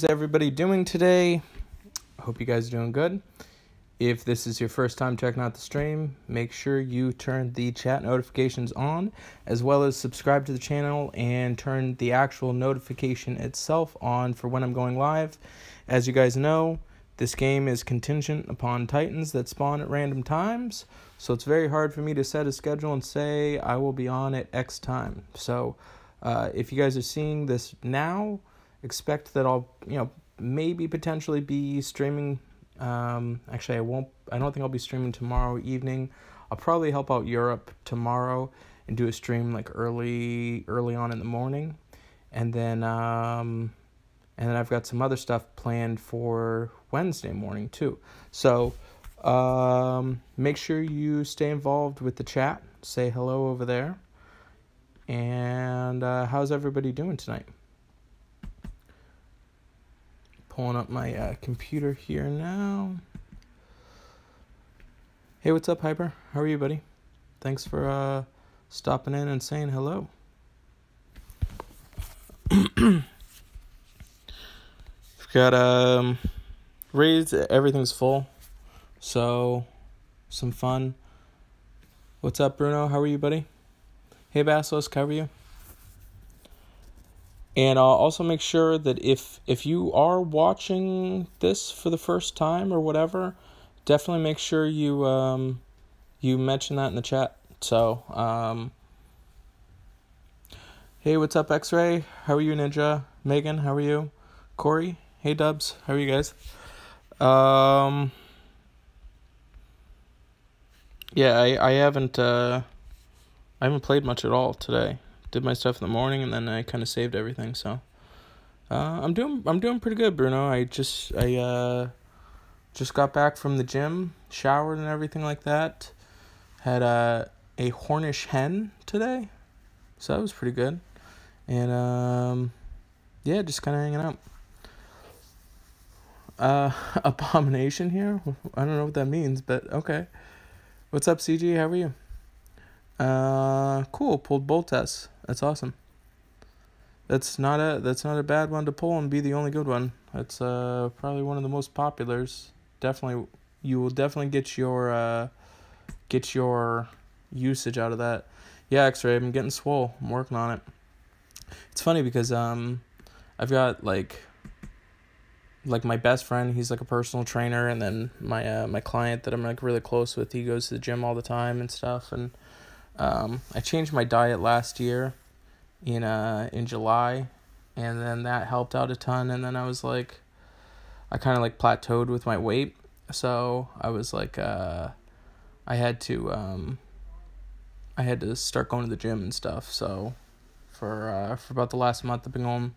How's everybody doing today? I hope you guys are doing good. If this is your first time checking out the stream, make sure you turn the chat notifications on, as well as subscribe to the channel and turn the actual notification itself on for when I'm going live. As you guys know, this game is contingent upon titans that spawn at random times, so it's very hard for me to set a schedule and say I will be on at X time. So if you guys are seeing this now, expect that I'll, maybe potentially be streaming. Actually, I don't think I'll be streaming tomorrow evening. I'll probably help out Europe tomorrow and do a stream like early on in the morning. And then I've got some other stuff planned for Wednesday morning too. So, make sure you stay involved with the chat. Say hello over there. And, how's everybody doing tonight? Pulling up my computer here now. Hey, what's up, Hyper? How are you, buddy? Thanks for stopping in and saying hello. We've got raids, everything's full, so some fun. What's up, Bruno? How are you, buddy? Hey, Basilisk, how are you? And I'll also make sure that if you are watching this for the first time or whatever, definitely make sure you you mention that in the chat. So, hey, what's up, X-Ray? How are you, Ninja? Megan, how are you? Corey? Hey, Dubs. How are you guys? Yeah, I haven't played much at all today. Did my stuff in the morning, and then I kind of saved everything. So, I'm doing pretty good, Bruno. I just got back from the gym, showered and everything like that. Had a Hornish hen today, so that was pretty good. And yeah, just kind of hanging out. Abomination here. I don't know what that means, but okay. What's up, CG? How are you? Cool. Pulled bolt tests. That's awesome. That's not a bad one to pull and be the only good one. That's probably one of the most populars. Definitely, you will definitely get your usage out of that. Yeah, X-ray. I'm getting swole. I'm working on it. It's funny because I've got like my best friend. He's like a personal trainer, and then my client that I'm like really close with. He goes to the gym all the time and stuff, and I changed my diet last year in July, and then that helped out a ton. And then I was like, I kind of like plateaued with my weight, so I was like, I had to start going to the gym and stuff. So for about the last month, I've been going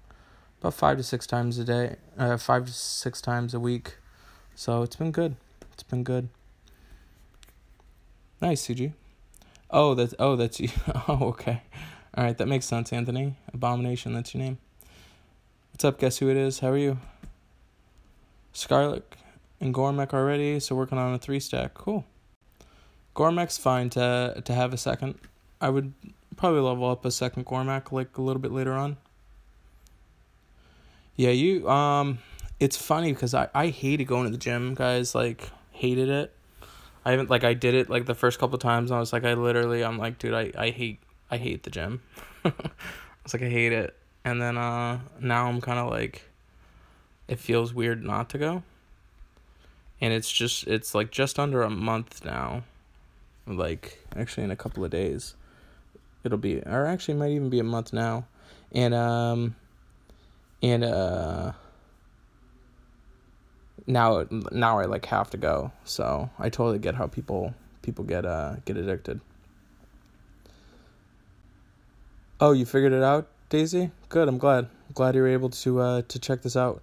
about 5 to 6 times a day, 5 to 6 times a week. So it's been good. Nice, CG. Oh, that's you. Oh, okay. All right, that makes sense, Anthony. Abomination, that's your name. What's up? Guess who it is? How are you? Scarlet and Gormek already, so working on a 3-stack. Cool. Gormek's fine to have a second. I would probably level up a second Gormek like a little bit later on. Yeah, it's funny because I hated going to the gym, guys. Like, hated it. I did it like the first couple of times, and I was like, I'm like, dude, I hate the gym. I was like, I hate it. And then now I'm kind of like, it feels weird not to go. And it's like just under a month now. Like, actually in a couple of days it'll be, or actually it might even be a month now. And now I like have to go. So I totally get how people get addicted. Oh, you figured it out, Daisy? Good. I'm glad you were able to check this out.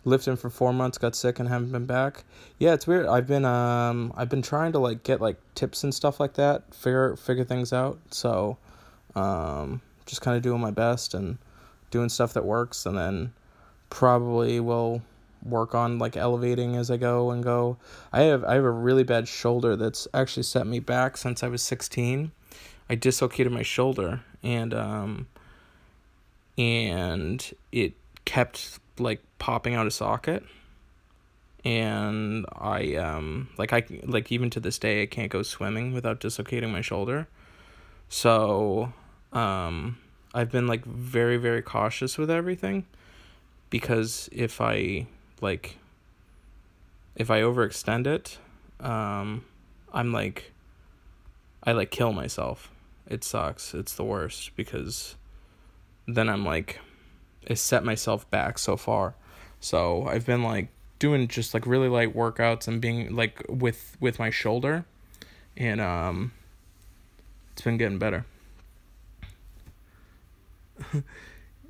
Lifting for 4 months, got sick and haven't been back. Yeah, it's weird. I've been trying to like get like tips and stuff like that, figure things out. So just kind of doing my best and doing stuff that works, and then probably will work on like elevating as I go. I have a really bad shoulder that's actually set me back since I was 16. I dislocated my shoulder, and and it kept like popping out of socket. And I even to this day I can't go swimming without dislocating my shoulder. So I've been like very, very cautious with everything, because if I overextend it, I'm like, I like kill myself. It sucks. It's the worst, because then I'm like, I set myself back so far. So I've been like doing just like really light workouts and being like with my shoulder, and it's been getting better.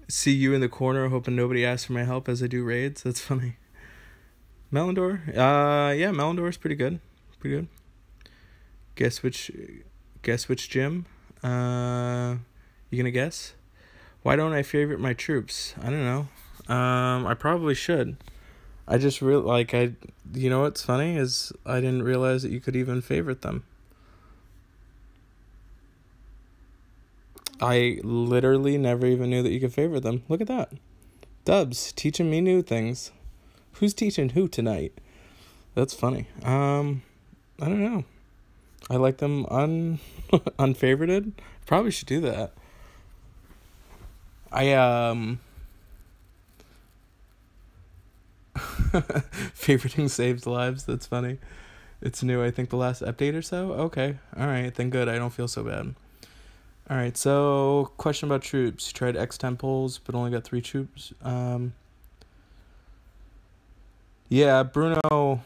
See you in the corner, hoping nobody asks for my help as I do raids. That's funny. Melendor? Yeah, Melendor's pretty good. Pretty good. Guess which gym? You gonna guess? Why don't I favorite my troops? I don't know. I probably should. I just you know what's funny is I didn't realize that you could even favorite them. I literally never even knew that you could favorite them. Look at that. Dubs, teaching me new things. Who's teaching who tonight? That's funny. I don't know. I like them unfavorited. Probably should do that. Favoriting saves lives. That's funny. It's new, I think the last update or so. Okay. All right. Then good. I don't feel so bad. All right. So question about troops. You tried X temples, but only got 3 troops. Yeah, Bruno,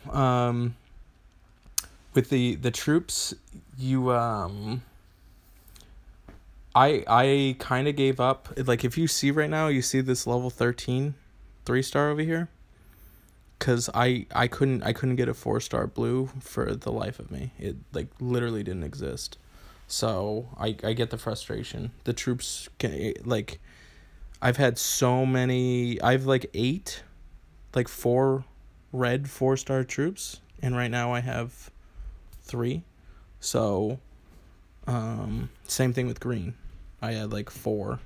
with the troops, you, I kind of gave up. Like, if you see right now, you see this level 13 3-star over here, because I couldn't get a 4-star blue for the life of me. It like literally didn't exist. So I get the frustration. The troops can, like, I've had so many. I've like 8, like 4 red 4-star troops, and right now I have 3. So same thing with green. I had like 4,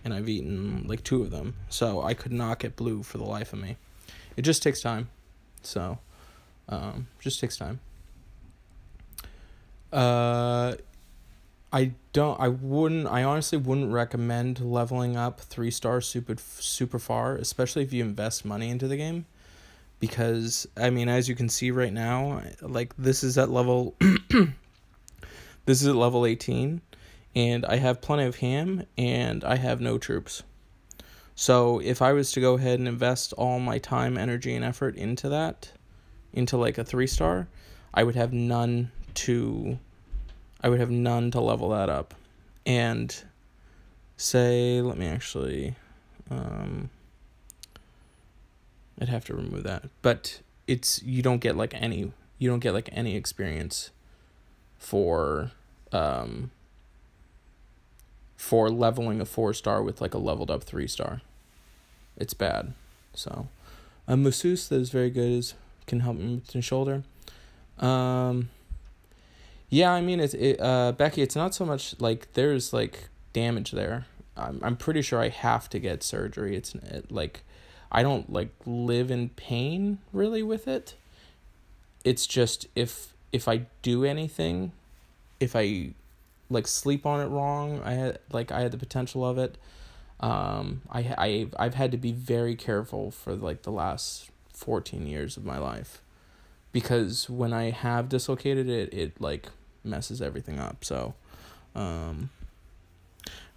and I've eaten like 2 of them. So I could not get blue for the life of me. It just takes time. So just takes time. I honestly wouldn't recommend leveling up 3-star super far, especially if you invest money into the game, because I mean, as you can see right now, like this is at level 18, and I have plenty of ham and I have no troops. So if I was to go ahead and invest all my time, energy, and effort into that, into like a 3-star, I would have none to level that up. And say, let me actually, I'd have to remove that. But you don't get like any experience for leveling a 4-star with like a leveled up 3-star. It's bad. So a masseuse that is very good can help me with the shoulder. Yeah, I mean, Becky, it's not so much like there's like damage there. I'm pretty sure I have to get surgery. It's like I don't like live in pain really with it. It's just if I do anything, if I like sleep on it wrong, I had the potential of it. I've had to be very careful for like the last 14 years of my life, because when I have dislocated it like messes everything up. So all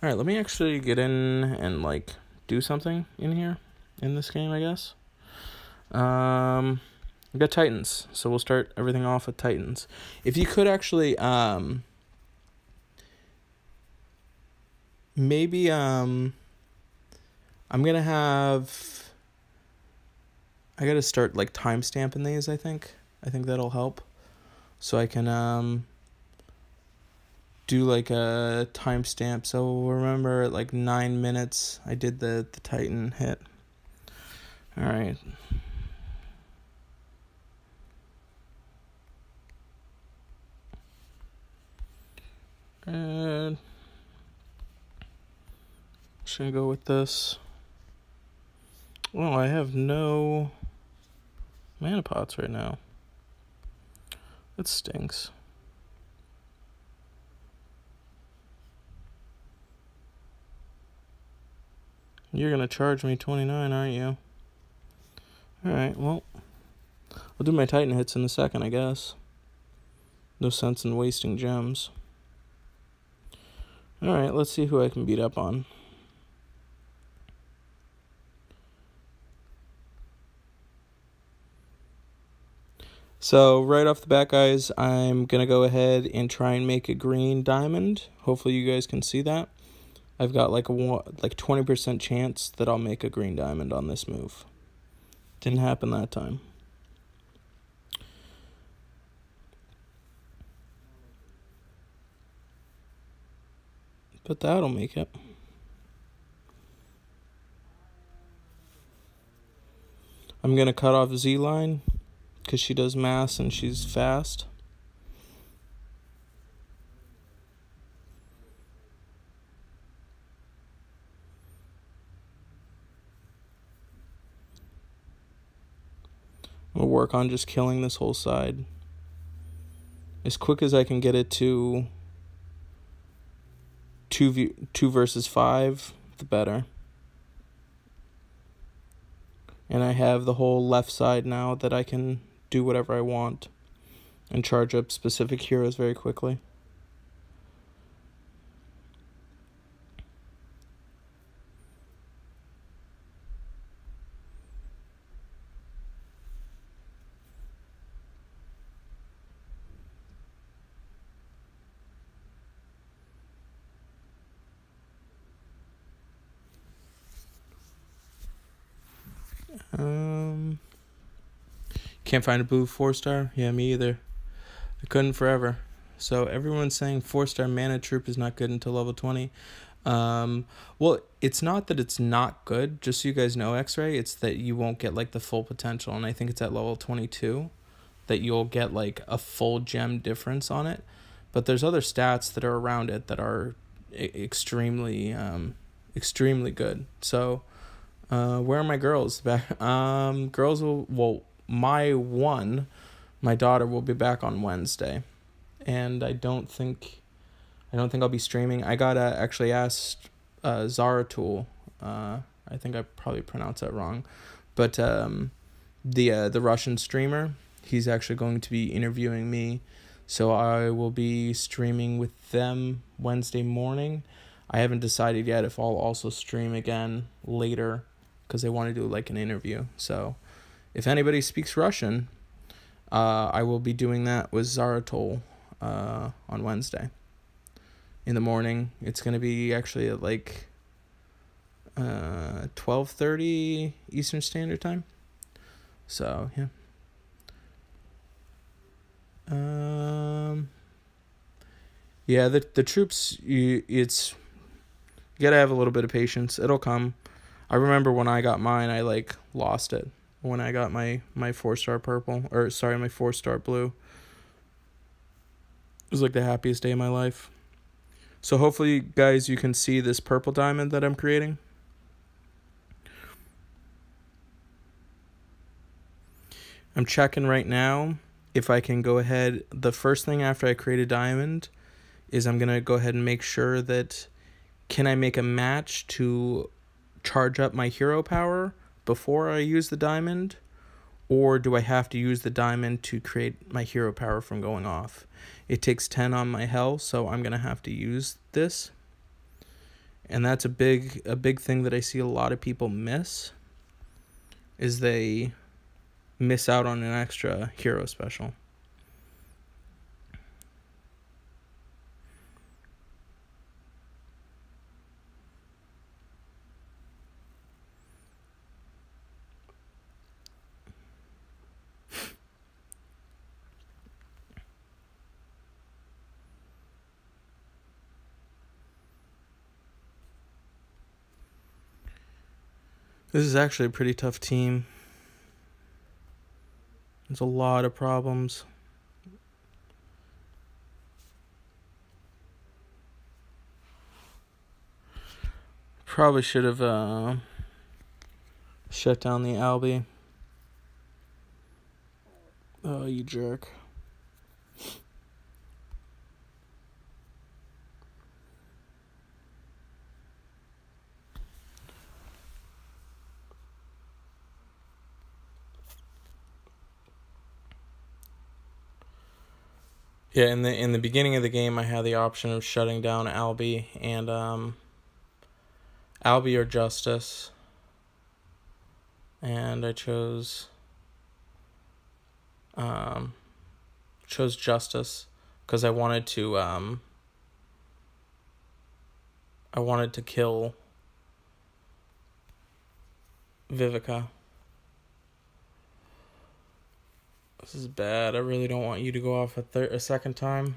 right, let me actually get in and like do something in here in this game, I guess. We got Titans, so we'll start everything off with Titans. If you could actually maybe I gotta start like timestamping these. I think that'll help, so I can do like a timestamp. So remember, at like 9 minutes, I did the Titan hit. All right. And Just gonna go with this. Well, I have no mana pots right now. That stinks. You're gonna charge me 29, aren't you? Alright, well, I'll do my Titan hits in a second, I guess. No sense in wasting gems. Alright, let's see who I can beat up on. So, right off the bat, guys, I'm going to go ahead and try and make a green diamond. Hopefully you guys can see that. I've got like a 20% chance that I'll make a green diamond on this move. Didn't happen that time. But that'll make it. I'm going to cut off Z-line because she does mass and she's fast. I'm going to work on just killing this whole side. As quick as I can get it to 2 versus 5, the better. And I have the whole left side now that I can do whatever I want and charge up specific heroes very quickly. Can't find a blue 4-star? Yeah, me either. I couldn't forever. So everyone's saying 4-star mana troop is not good until level 20. Well, it's not that it's not good, just so you guys know, X-Ray, it's that you won't get like the full potential, and I think it's at level 22 that you'll get like a full gem difference on it. But there's other stats that are around it that are extremely good. So where are my girls? Girls will my daughter will be back on Wednesday, and I don't think I'll be streaming. I got actually asked Zaratul, I think I probably pronounced that wrong, but the Russian streamer, he's actually going to be interviewing me, so I will be streaming with them Wednesday morning. I haven't decided yet if I'll also stream again later because they want to do like an interview. So if anybody speaks Russian, I will be doing that with Zaratul on Wednesday in the morning. It's going to be actually at like 12:30 Eastern Standard Time. So, yeah. Yeah, the troops, you gotta have a little bit of patience. It'll come. I remember when I got mine, I like lost it. When I got my 4-star purple, or sorry, my 4-star blue. It was like the happiest day of my life. So hopefully, guys, you can see this purple diamond that I'm creating. I'm checking right now if I can go ahead. The first thing after I create a diamond is I'm going to go ahead and make sure that can I make a match to charge up my hero power before I use the diamond, or do I have to use the diamond to create my hero power from going off? It takes 10 on my health, so I'm going to have to use this. And that's a big thing that I see a lot of people miss, is they miss out on an extra hero special. This is actually a pretty tough team. There's a lot of problems. Probably should have shut down the Albie. Oh, you jerk. Yeah, in the beginning of the game, I had the option of shutting down Albie and Albie or Justice, and I chose Justice because I wanted to kill Vivica. This is bad. I really don't want you to go off a second time.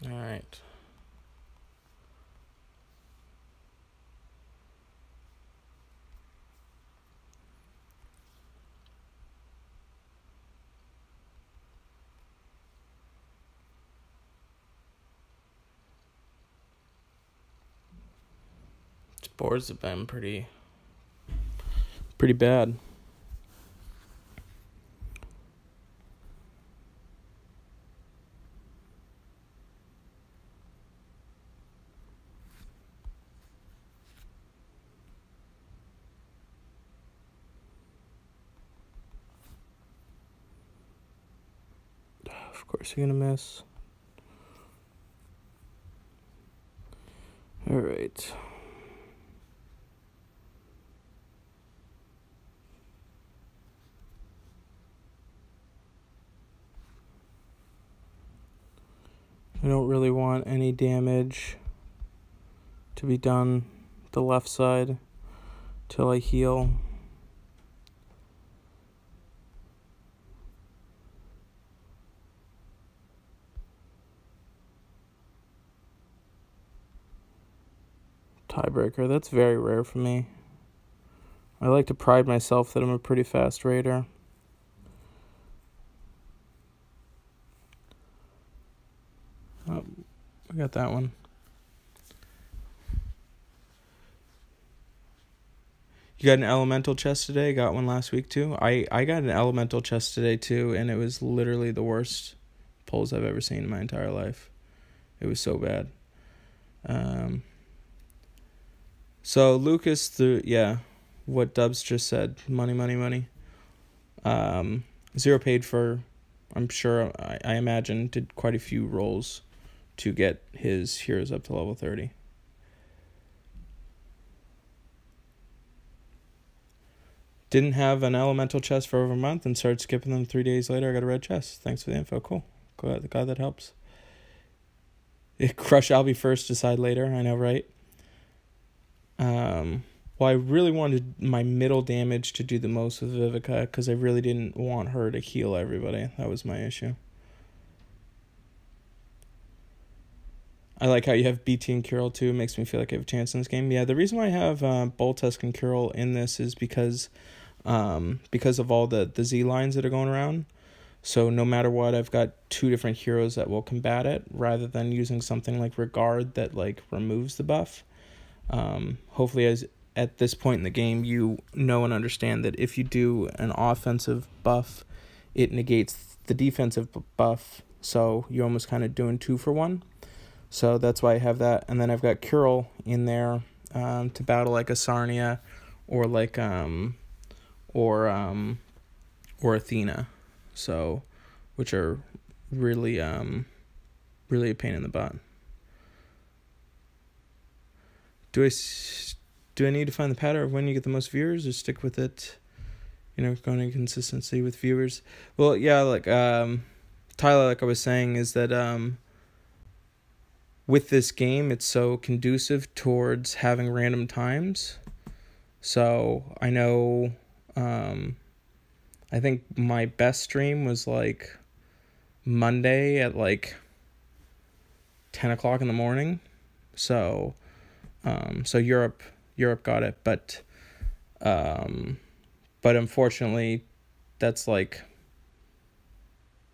All right. These boards have been pretty bad. Of course you're gonna miss. All right. I don't really want any damage to be done the left side till I heal. Tiebreaker, that's very rare for me. I like to pride myself that I'm a pretty fast raider. Oh, I got that one. You got an elemental chest today? Got one last week too? I got an elemental chest today too, and it was literally the worst pulls I've ever seen in my entire life. It was so bad. So Lucas, what Dubs just said, money. Zero paid for, I'm sure, I imagine, did quite a few rolls to get his heroes up to level 30. Didn't have an elemental chest for over a month and started skipping them 3 days later. I got a red chest. Thanks for the info. Cool. Glad that helps. Crush Albie first, decide later. I know, right? Well, I really wanted my middle damage to do the most with Vivica because I really didn't want her to heal everybody. That was my issue. I like how you have BT and Curl too. It makes me feel like I have a chance in this game. Yeah, the reason why I have Boltusk and Curl in this is because of all the Z lines that are going around. So no matter what, I've got two different heroes that will combat it rather than using something like Regard that like removes the buff. Hopefully at this point in the game, you know and understand that if you do an offensive buff, it negates the defensive buff. So you're almost kind of doing 2 for 1. So that's why I have that. And then I've got Curl in there to battle like a Sarnia or like or Athena. So which are really really a pain in the butt. Do I need to find the pattern of when you get the most viewers or stick with it, going in consistency with viewers? Well, yeah, like Tyler, like I was saying, is that with this game, it's so conducive towards having random times. So I know, I think my best stream was like Monday at like 10 o'clock in the morning. So Europe got it, but unfortunately that's like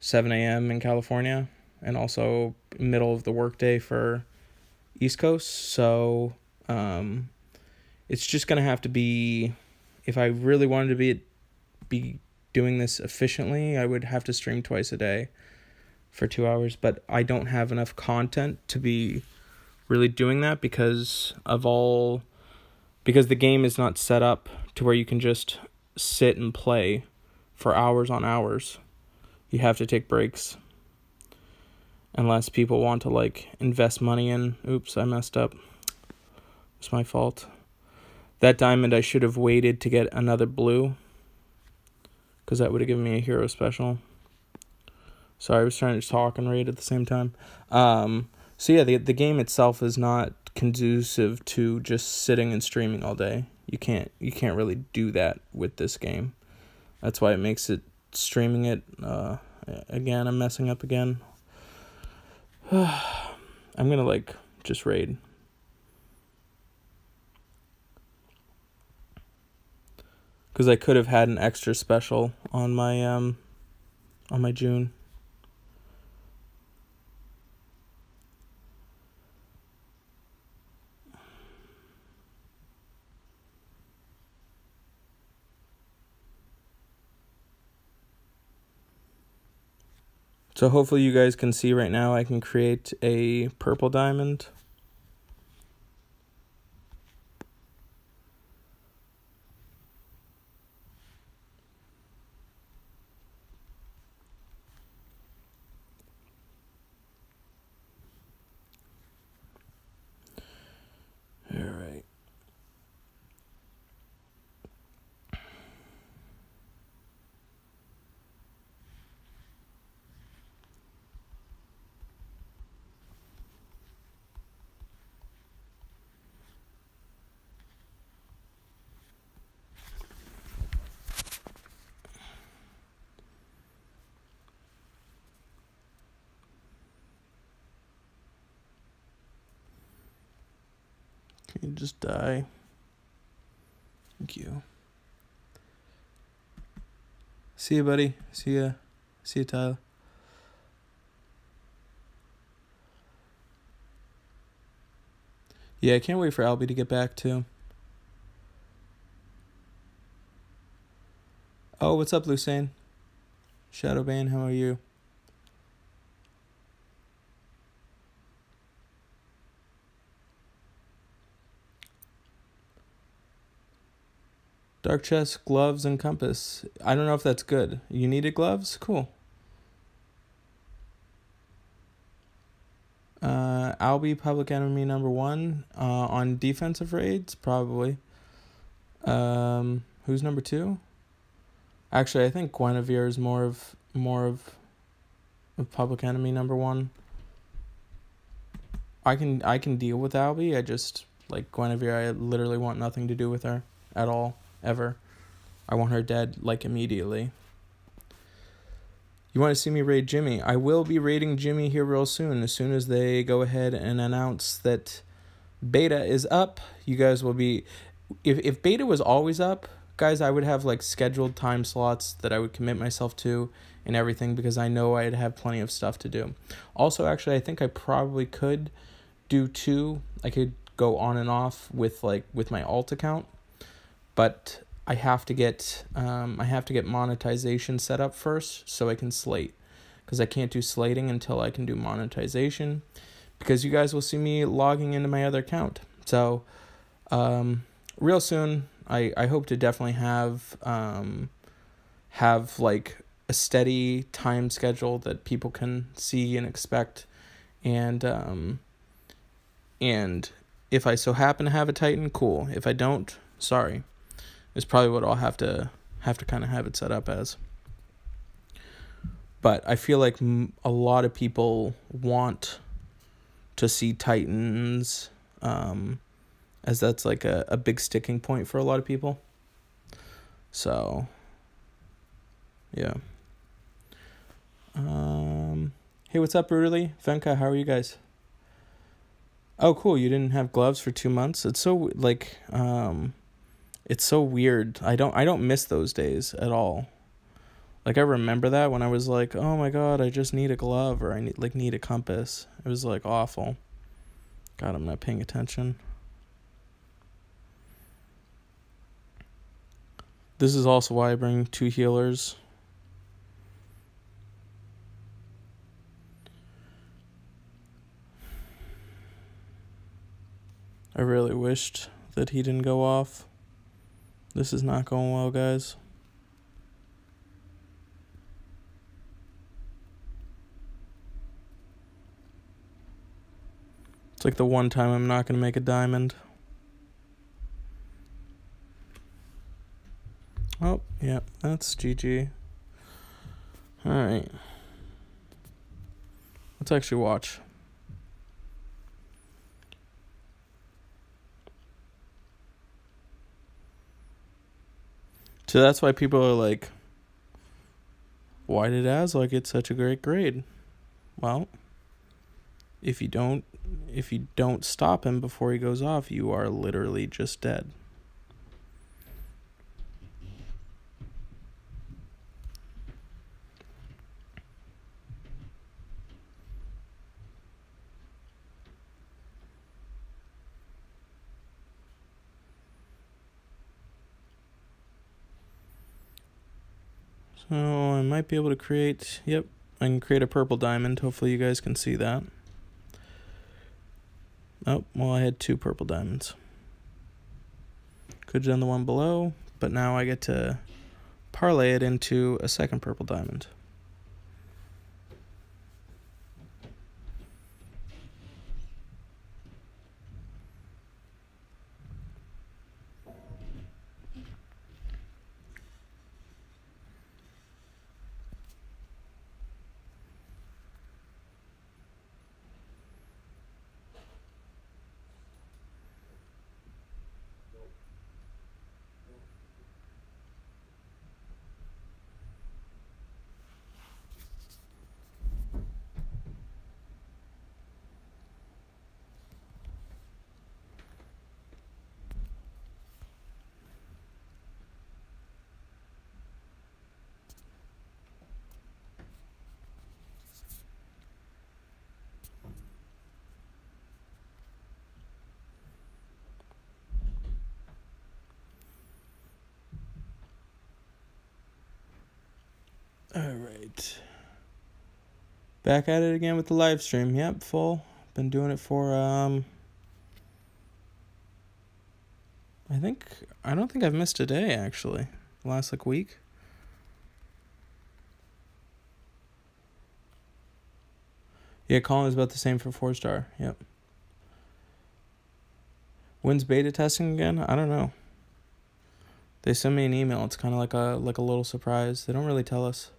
7 a.m. in California and also middle of the workday for East Coast, so it's just gonna have to be, if I really wanted to be doing this efficiently, I would have to stream twice a day for 2 hours, but I don't have enough content to be really doing that because the game is not set up to where you can just sit and play for hours on hours. You have to take breaks unless people want to like invest money in. Oops, I messed up. It's my fault. That diamond, I should have waited to get another blue, because that would have given me a hero special. Sorry, I was trying to talk and raid at the same time. So yeah, the game itself is not conducive to just sitting and streaming all day. You can't really do that with this game. That's why it makes it streaming it. Again, I'm messing up again. I'm gonna like just raid. Because I could have had an extra special on my June. So hopefully you guys can see right now I can create a purple diamond. All right. Can you just die? Thank you. See you, buddy. See ya, Tyler. Yeah, I can't wait for Albie to get back too. Oh, what's up, Lucane? Shadowbane, how are you? Dark chest, gloves, and compass. I don't know if that's good. You needed gloves? Cool. Albie, public enemy number 1. On defensive raids, probably. Who's number 2? Actually, I think Guinevere is more of public enemy number 1. I can deal with Albie. I just like Guinevere. I literally want nothing to do with her at all, ever. I want her dead like immediately. You want to see me raid Jimmy? I will be raiding Jimmy here real soon. As soon as they go ahead and announce that beta is up, you guys will be... If beta was always up, guys, I would have like scheduled time slots that I would commit myself to and everything, because I know I'd have plenty of stuff to do. Also, actually, I think I probably could do 2. I could go on and off with my alt account, but I have to get monetization set up first so I can slate, because I can't do slating until I can do monetization, because you guys will see me logging into my other account. So real soon, I hope to definitely have like a steady time schedule that people can see and expect, and if I so happen to have a Titan, cool. If I don't, sorry. Is probably what I'll have to kind of have it set up as. But I feel like a lot of people want to see Titans, as that's like a big sticking point for a lot of people. So, yeah. Hey, what's up, Brutally? Venka, how are you guys? Oh, cool. You didn't have gloves for 2 months? It's so like it's so weird. I don't miss those days at all. Like, I remember that when I was like, oh my god, I just need a glove, or I need a compass. It was like awful. God, I'm not paying attention. This is also why I bring 2 healers. I really wished that he didn't go off. This is not going well, guys. It's like the one time I'm not going to make a diamond. Oh, yeah, that's GG. Alright. Let's actually watch. So that's why people are like, why did Aslar get such a great grade? Well, if you don't stop him before he goes off, you are literally just dead. So I might be able to create, yep, I can create a purple diamond. Hopefully you guys can see that. Oh, well, I had 2 purple diamonds. Could have done the one below, but now I get to parlay it into a second purple diamond. Alright. Back at it again with the live stream. Yep, full. Been doing it for, I don't think I've missed a day, actually. The last, week. Yeah, Colin is about the same for 4-star. Yep. When's beta testing again? I don't know. They send me an email. It's kind of like a little surprise. They don't really tell us.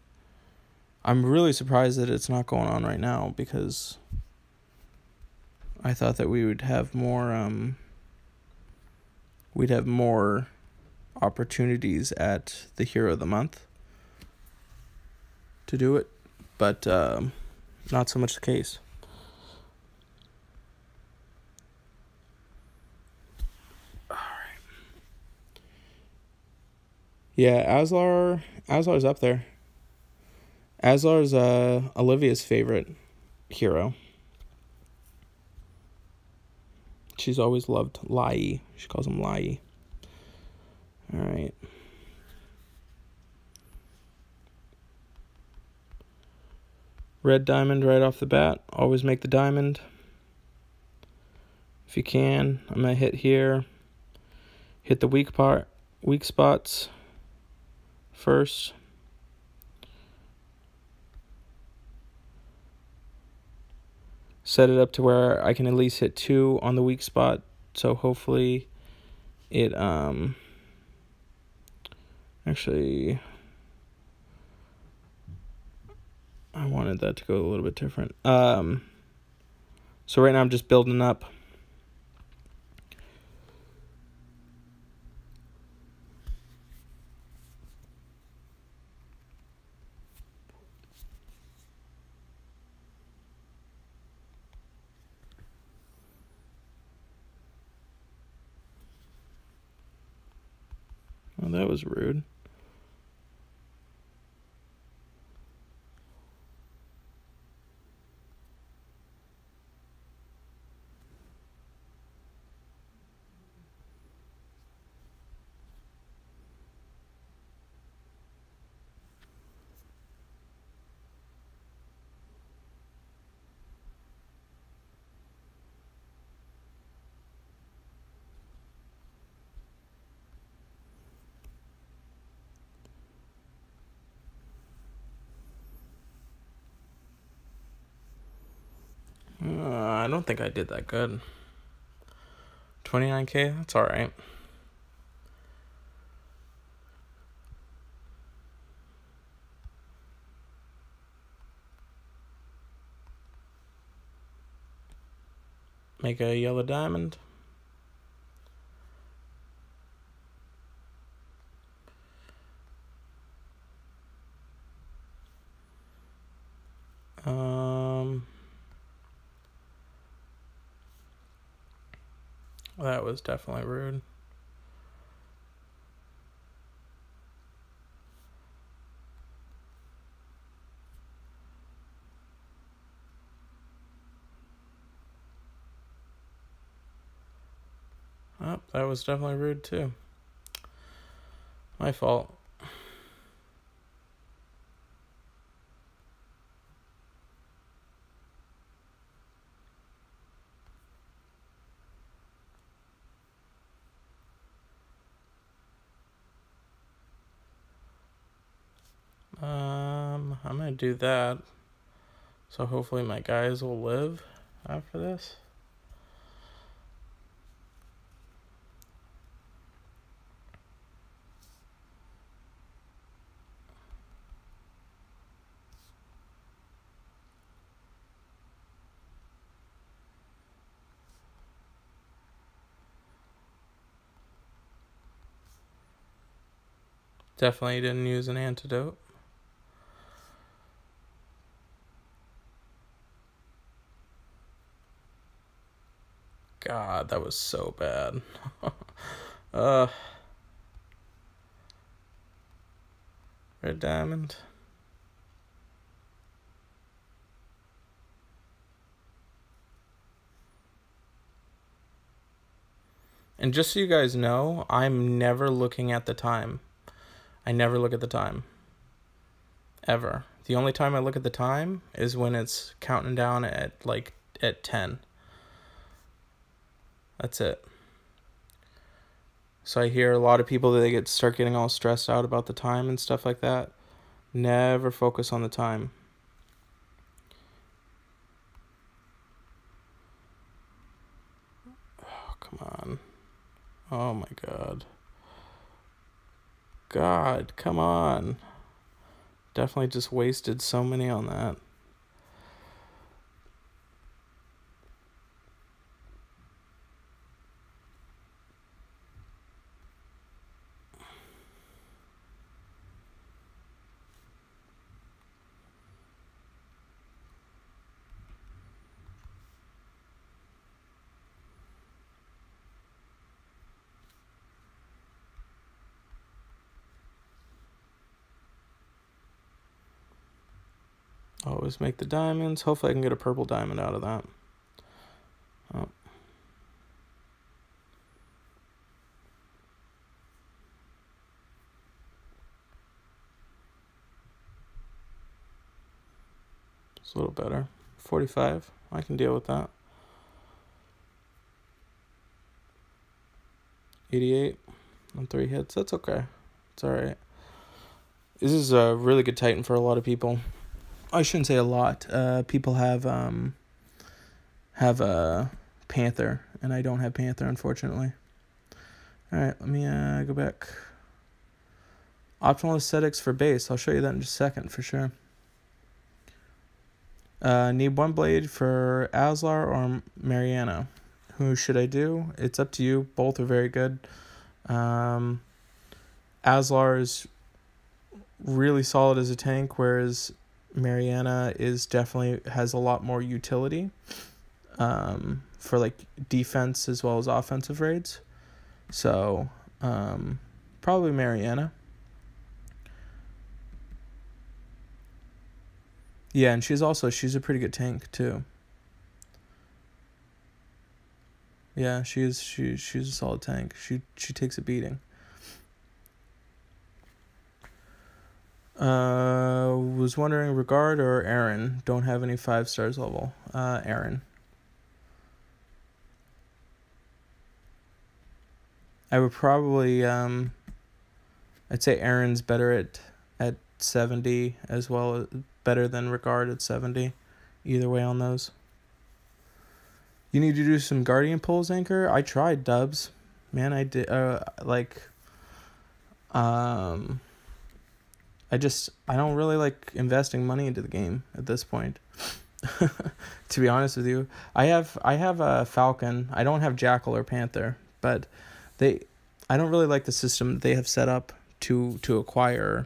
I'm really surprised that it's not going on right now because I thought that we would have more opportunities at the Hero of the Month to do it, but not so much the case. All right. Yeah, Aslar's up there. Aslar's Olivia's favorite hero. She's always loved Lai. She calls him Lai. All right. Red diamond right off the bat. Always make the diamond. If you can, I'm going to hit here. Hit the weak spots first. Set it up to where I can at least hit 2 on the weak spot. So hopefully it, actually, I wanted that to go a little bit different. So right now I'm just building up. Oh, that was rude. don't think I did that good. 29K, that's alright. Make a yellow diamond. That was definitely rude. Oh, that was definitely rude too. My fault. I'm gonna do that. So hopefully my guys will live after this. Definitely didn't use an antidote. God, that was so bad. Red diamond. And just so you guys know, I'm never looking at the time. I never look at the time. Ever. The only time I look at the time is when it's counting down at 10. That's it. So I hear a lot of people that they start getting all stressed out about the time and stuff like that. Never focus on the time. Oh, come on. Oh my God. God, come on. Definitely just wasted so many on that. Always make the diamonds. Hopefully I can get a purple diamond out of that. Oh. It's a little better. 45. I can deal with that. 88 on 3 hits. That's okay. It's alright. This is a really good Titan for a lot of people. I shouldn't say a lot. People have a Panther, and I don't have Panther, unfortunately. Alright, let me go back. Optimal aesthetics for base. I'll show you that in just a second for sure. Need one blade for Aslar or Mariana. Who should I do? It's up to you. Both are very good. Aslar is really solid as a tank, whereas Mariana is definitely has a lot more utility for defense as well as offensive raids. So probably Mariana. Yeah, and she's a pretty good tank too. Yeah, she's a solid tank. She takes a beating. Was wondering Regard or Aaron. Don't have any 5 stars level. Aaron. I would probably I'd say Aaron's better at 70 as well, better than Regard at 70. Either way on those. You need to do some Guardian pulls, Anchor. I tried, Dubs. Man, I did. I don't really like investing money into the game at this point. To be honest with you, I have a Falcon. I don't have Jackal or Panther, but I don't really like the system they have set up to acquire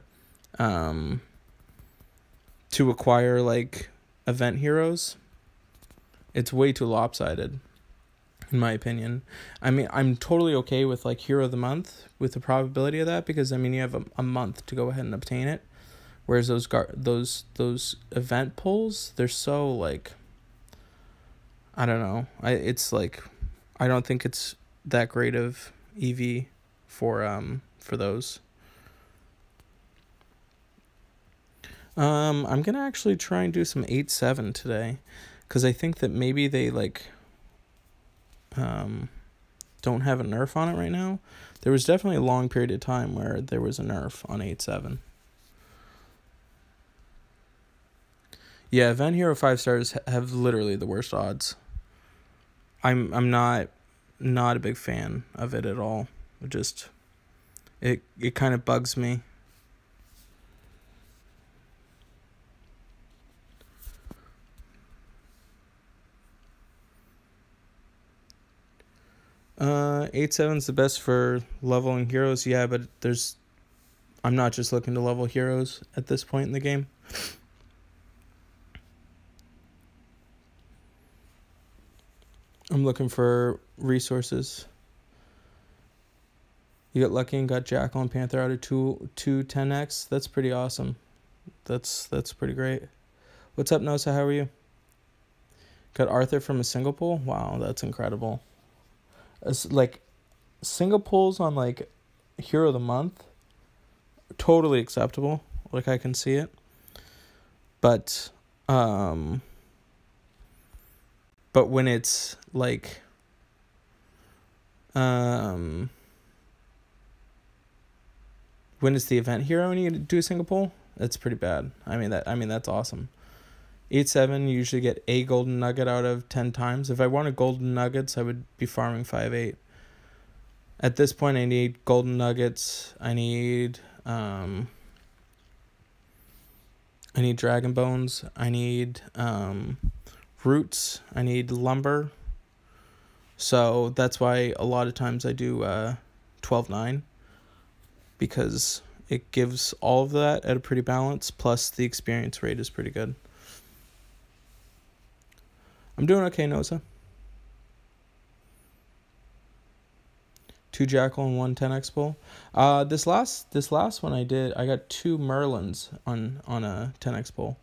like event heroes. It's way too lopsided, in my opinion. I mean, I'm totally okay with like Hero of the Month with the probability of that, because I mean you have a month to go ahead and obtain it. Whereas those event pulls, they're so like, I don't know. I don't think it's that great of EV for those. I'm gonna actually try and do some 8-7 today, because I think that maybe they like don't have a nerf on it right now. There was definitely a long period of time where there was a nerf on 8-7. Yeah, Event Hero 5 stars have literally the worst odds. I'm not a big fan of it at all. It kind of bugs me. Uh, 8-7's the best for leveling heroes, yeah, but I'm not just looking to level heroes at this point in the game. I'm looking for resources. You got lucky and got Jackal and Panther out of two 10x. That's pretty awesome. That's pretty great. What's up, Nosa? How are you? Got Arthur from a single pull? Wow, that's incredible. Like, single pulls on like Hero of the Month, totally acceptable. Like, I can see it. But when it's like when it's the event hero and you do a single pull, that's pretty bad. I mean that's awesome. 8-7, you usually get a golden nugget out of 10 times. If I wanted golden nuggets, I would be farming 5-8. At this point, I need golden nuggets. I need dragon bones. I need roots. I need lumber. So that's why a lot of times I do 12-9, because it gives all of that at a pretty balance, plus the experience rate is pretty good. I'm doing okay, Noza. 2 Jackal and 1 10x pull. This last one I got 2 Merlins on a 10x pull.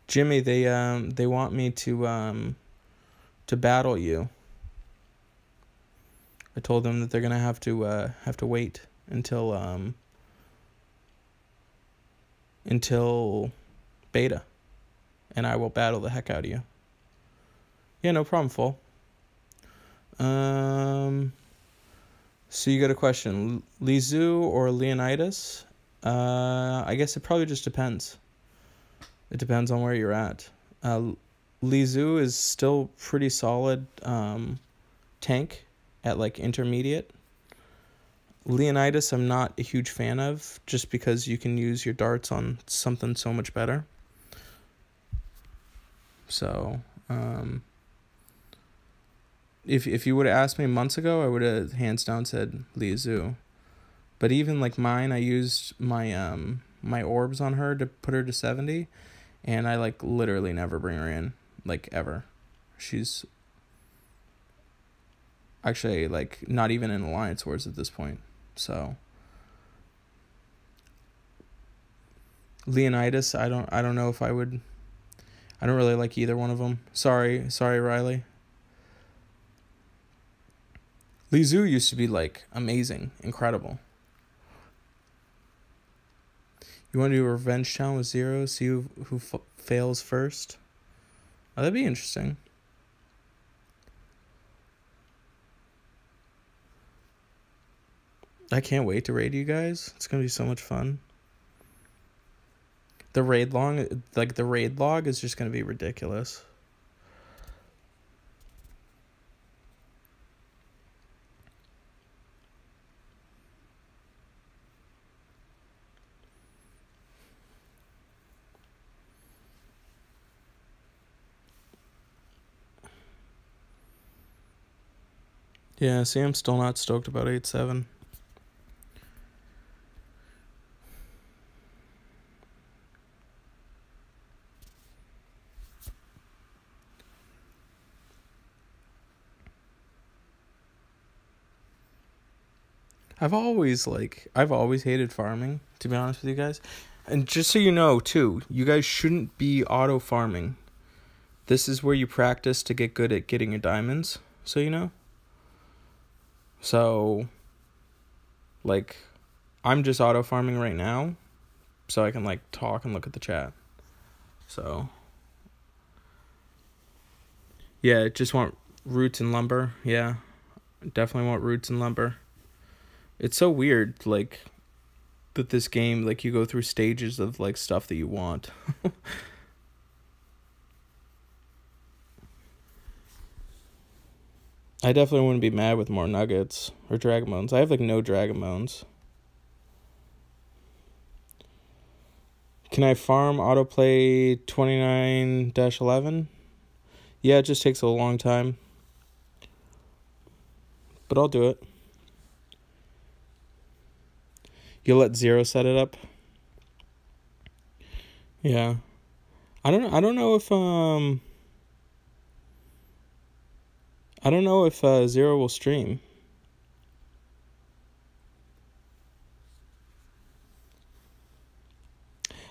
Jimmy, they want me to battle you. I told them that they're gonna have to wait until beta, and I will battle the heck out of you. Yeah, no problem, Full. So you got a question, Lizu or Leonidas? I guess it probably just depends. It depends on where you're at. Lizu is still pretty solid tank at like intermediate. Leonidas I'm not a huge fan of, just because you can use your darts on something so much better. So if you would have asked me months ago, I would have hands down said Lizu. But even like mine, I used my my orbs on her to put her to 70, and I like literally never bring her in, like ever. She's actually like not even in Alliance Wars at this point. So Leonidas, I don't know if I would. I don't really like either one of them. Sorry, Riley. Lizu used to be like amazing, incredible. You want to do a revenge challenge with Zero, see who fails first? Oh, that'd be interesting. I can't wait to raid you guys. It's gonna be so much fun. The raid log is just gonna be ridiculous. Yeah, see, I'm still not stoked about 8-7. I've always hated farming, to be honest with you guys. And just so you know, too, you guys shouldn't be auto farming. This is where you practice to get good at getting your diamonds, so you know. So, like, I'm just auto farming right now, so I can, like, talk and look at the chat. So, yeah, just want roots and lumber. Yeah, definitely want roots and lumber. It's so weird, like, that this game, like, you go through stages of, like, stuff that you want. I definitely wouldn't be mad with more nuggets or dragon bones. I have, like, no dragon bones. Can I farm autoplay 29-11? Yeah, it just takes a long time. But I'll do it. You'll let Zero set it up? Yeah. I don't know if Zero will stream.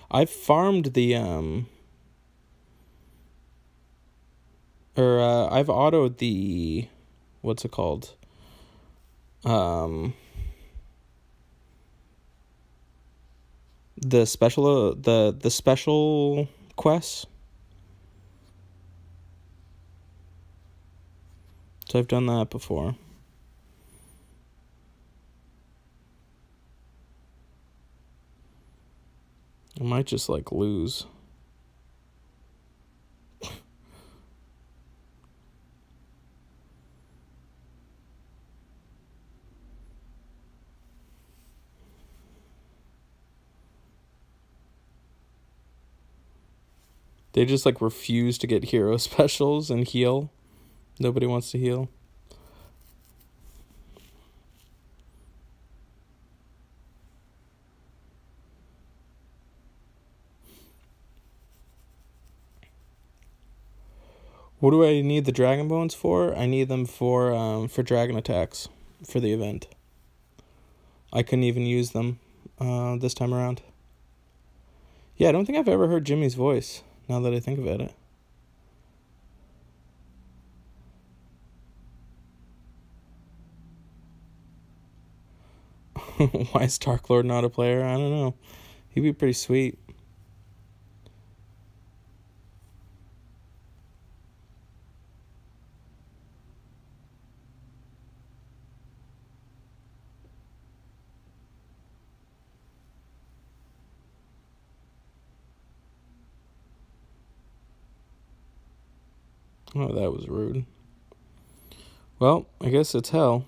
I've farmed the I've autoed the, what's it called? The special the special quests. So I've done that before. I might just, like, lose. They just, like, refuse to get hero specials and heal. Nobody wants to heal. What do I need the dragon bones for? I need them for dragon attacks for the event. I couldn't even use them this time around. Yeah, I don't think I've ever heard Jimmy's voice, now that I think about it. Why is Dark Lord not a player? I don't know. He'd be pretty sweet. Oh, that was rude. Well, I guess it's hell.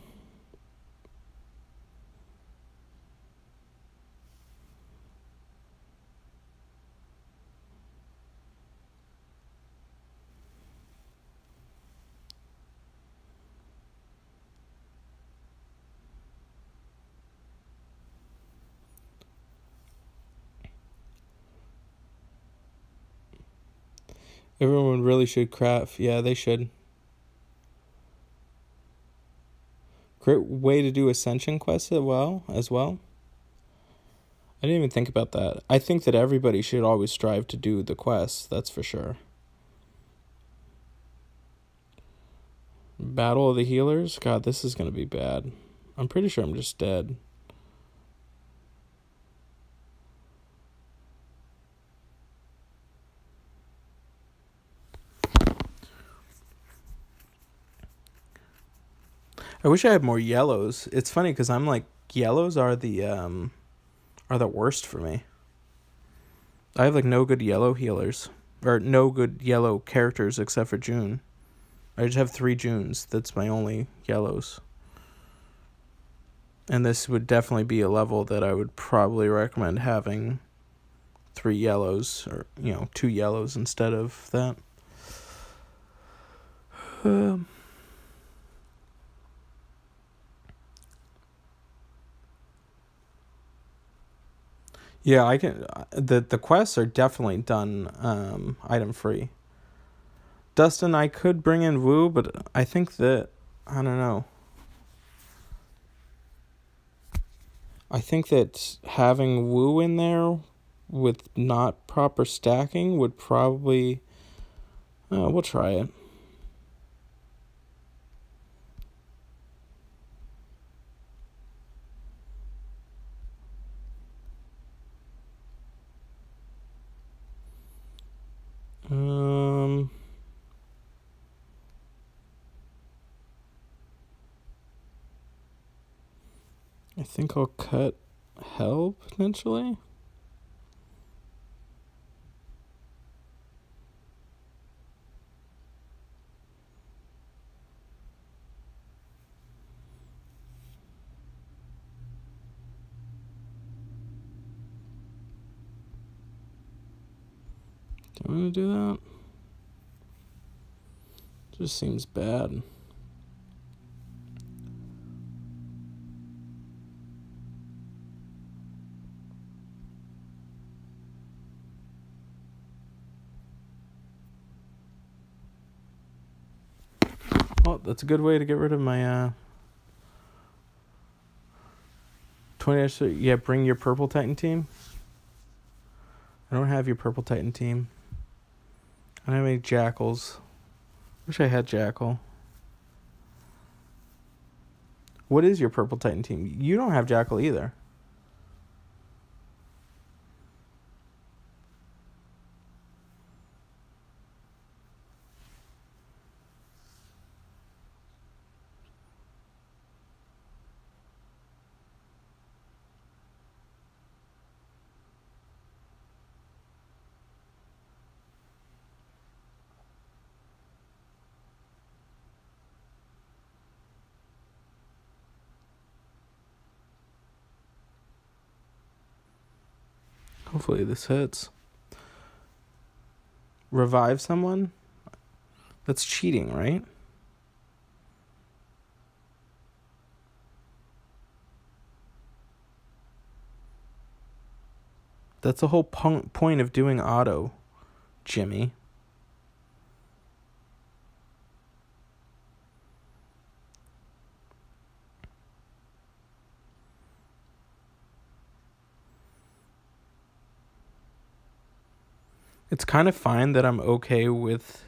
Everyone really should craft. Yeah, they should. Great way to do Ascension quests as well. I didn't even think about that. I think that everybody should always strive to do the quests, that's for sure. Battle of the Healers? God, this is going to be bad. I'm pretty sure I'm just dead. I wish I had more yellows. It's funny because I'm, like, yellows are the worst for me. I have like no good yellow healers, or no good yellow characters except for June. I just have 3 Junes. That's my only yellows. And this would definitely be a level that I would probably recommend having 3 yellows, or 2 yellows instead of that. Yeah, I can. The quests are definitely done item free. Dustin, I could bring in Woo, but I think that I don't know. I think that having Woo in there with not proper stacking would probably. We'll try it. I think I'll cut Hell potentially. Do I want to do that? Just seems bad. Well, that's a good way to get rid of my 20. Yeah, bring your Purple Titan team. I don't have your Purple Titan team. I don't have any Jackals. Wish I had Jackal. What is your Purple Titan team? You don't have Jackal either. Hopefully this hits. Revive someone? That's cheating, right? That's the whole point of doing auto, Jimmy. It's kind of fine that I'm okay with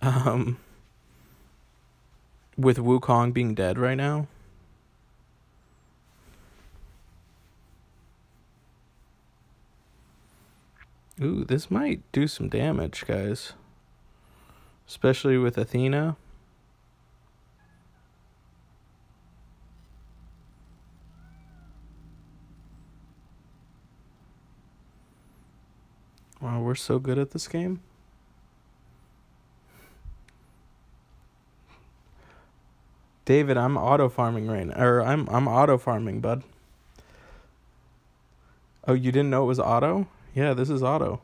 Wukong being dead right now. Ooh, this might do some damage, guys. Especially with Athena. Wow, we're so good at this game. David, I'm auto farming right now. Or I'm auto farming, bud. Oh, you didn't know it was auto? Yeah, this is auto.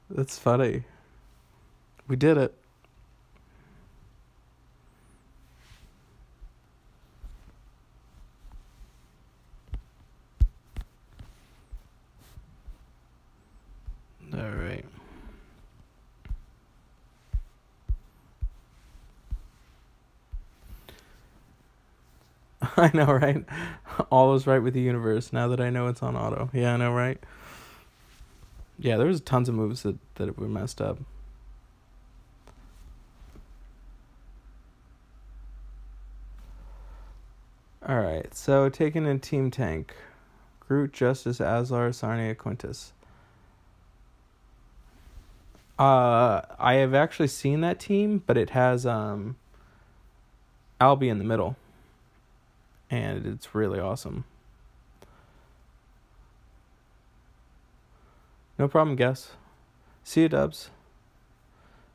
That's funny. We did it. All right. I know, right? All is right with the universe now that I know it's on auto. Yeah, I know, right? Yeah, there was tons of moves that were messed up. Alright, so taking in Team Tank. Groot, Justice, Aslar, Sarnia, Quintus. I have actually seen that team, but it has I'll be in the middle. And it's really awesome. No problem, guess. See you, Dubs.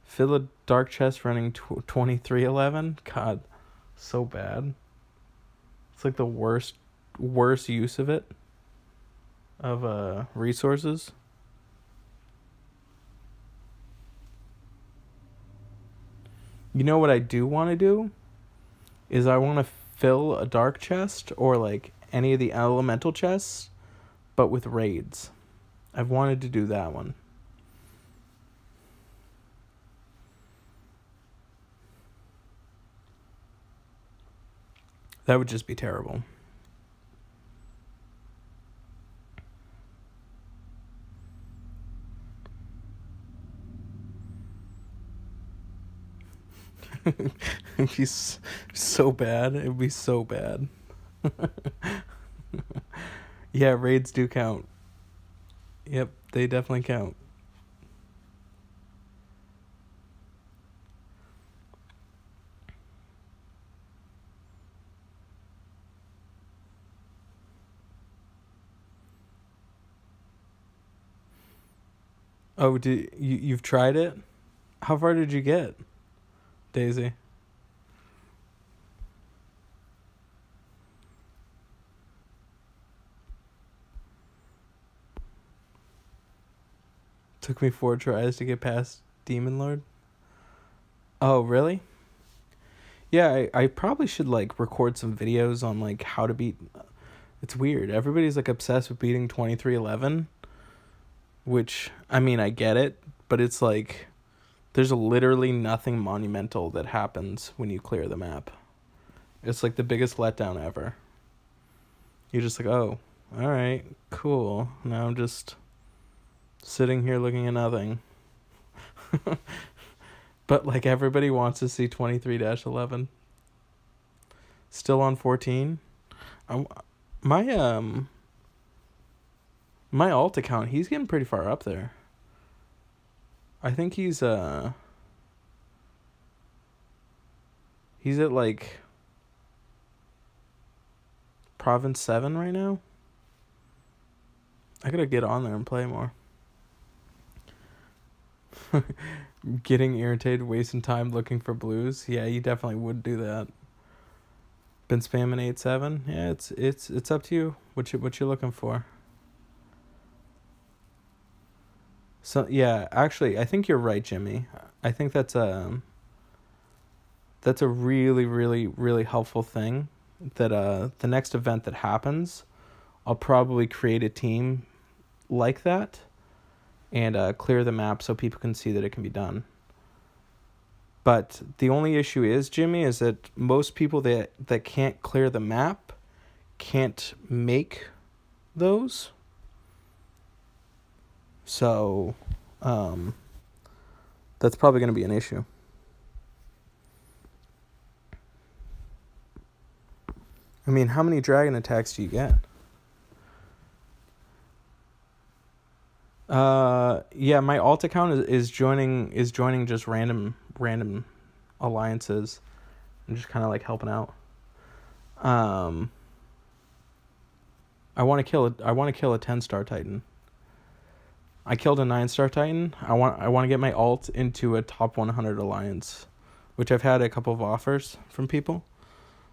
Fill a dark chest running 2311. God, so bad. It's like the worst use of it. Of resources. You know what I do want to do? Is I want to fill a dark chest or like any of the elemental chests, but with raids. I've wanted to do that one. That would just be terrible. It'd be so bad. It would be so bad. Yeah, raids do count. Yep, they definitely count. Oh, you've tried it? How far did you get, Daisy? Took me 4 tries to get past Demon Lord. Oh, really? Yeah, I probably should like record some videos on like how to beat. It's weird. Everybody's like obsessed with beating 2311, which I mean I get it, but it's like there's literally nothing monumental that happens when you clear the map. It's like the biggest letdown ever. You're just like, oh, all right, cool. Now I'm just sitting here looking at nothing. But like everybody wants to see 23-11. Still on 14. My alt account, he's getting pretty far up there. I think he's at like Province 7 right now. I gotta get on there and play more. Getting irritated, wasting time looking for blues. Yeah, you definitely would do that. Been spamming 8-7. Yeah, it's up to you. What you looking for? So yeah, actually, I think you're right, Jimmy. I think that's a really, really, really helpful thing. That the next event that happens, I'll probably create a team like that, and clear the map so people can see that it can be done. But the only issue is, Jimmy, is that most people that can't clear the map can't make those. So, that's probably going to be an issue. I mean, how many dragon attacks do you get? Yeah, my alt account is joining just random alliances and just kind of like helping out. I want to kill a 10-star Titan. I killed a 9-star Titan. I want to get my alt into a top 100 alliance, which I've had a couple of offers from people.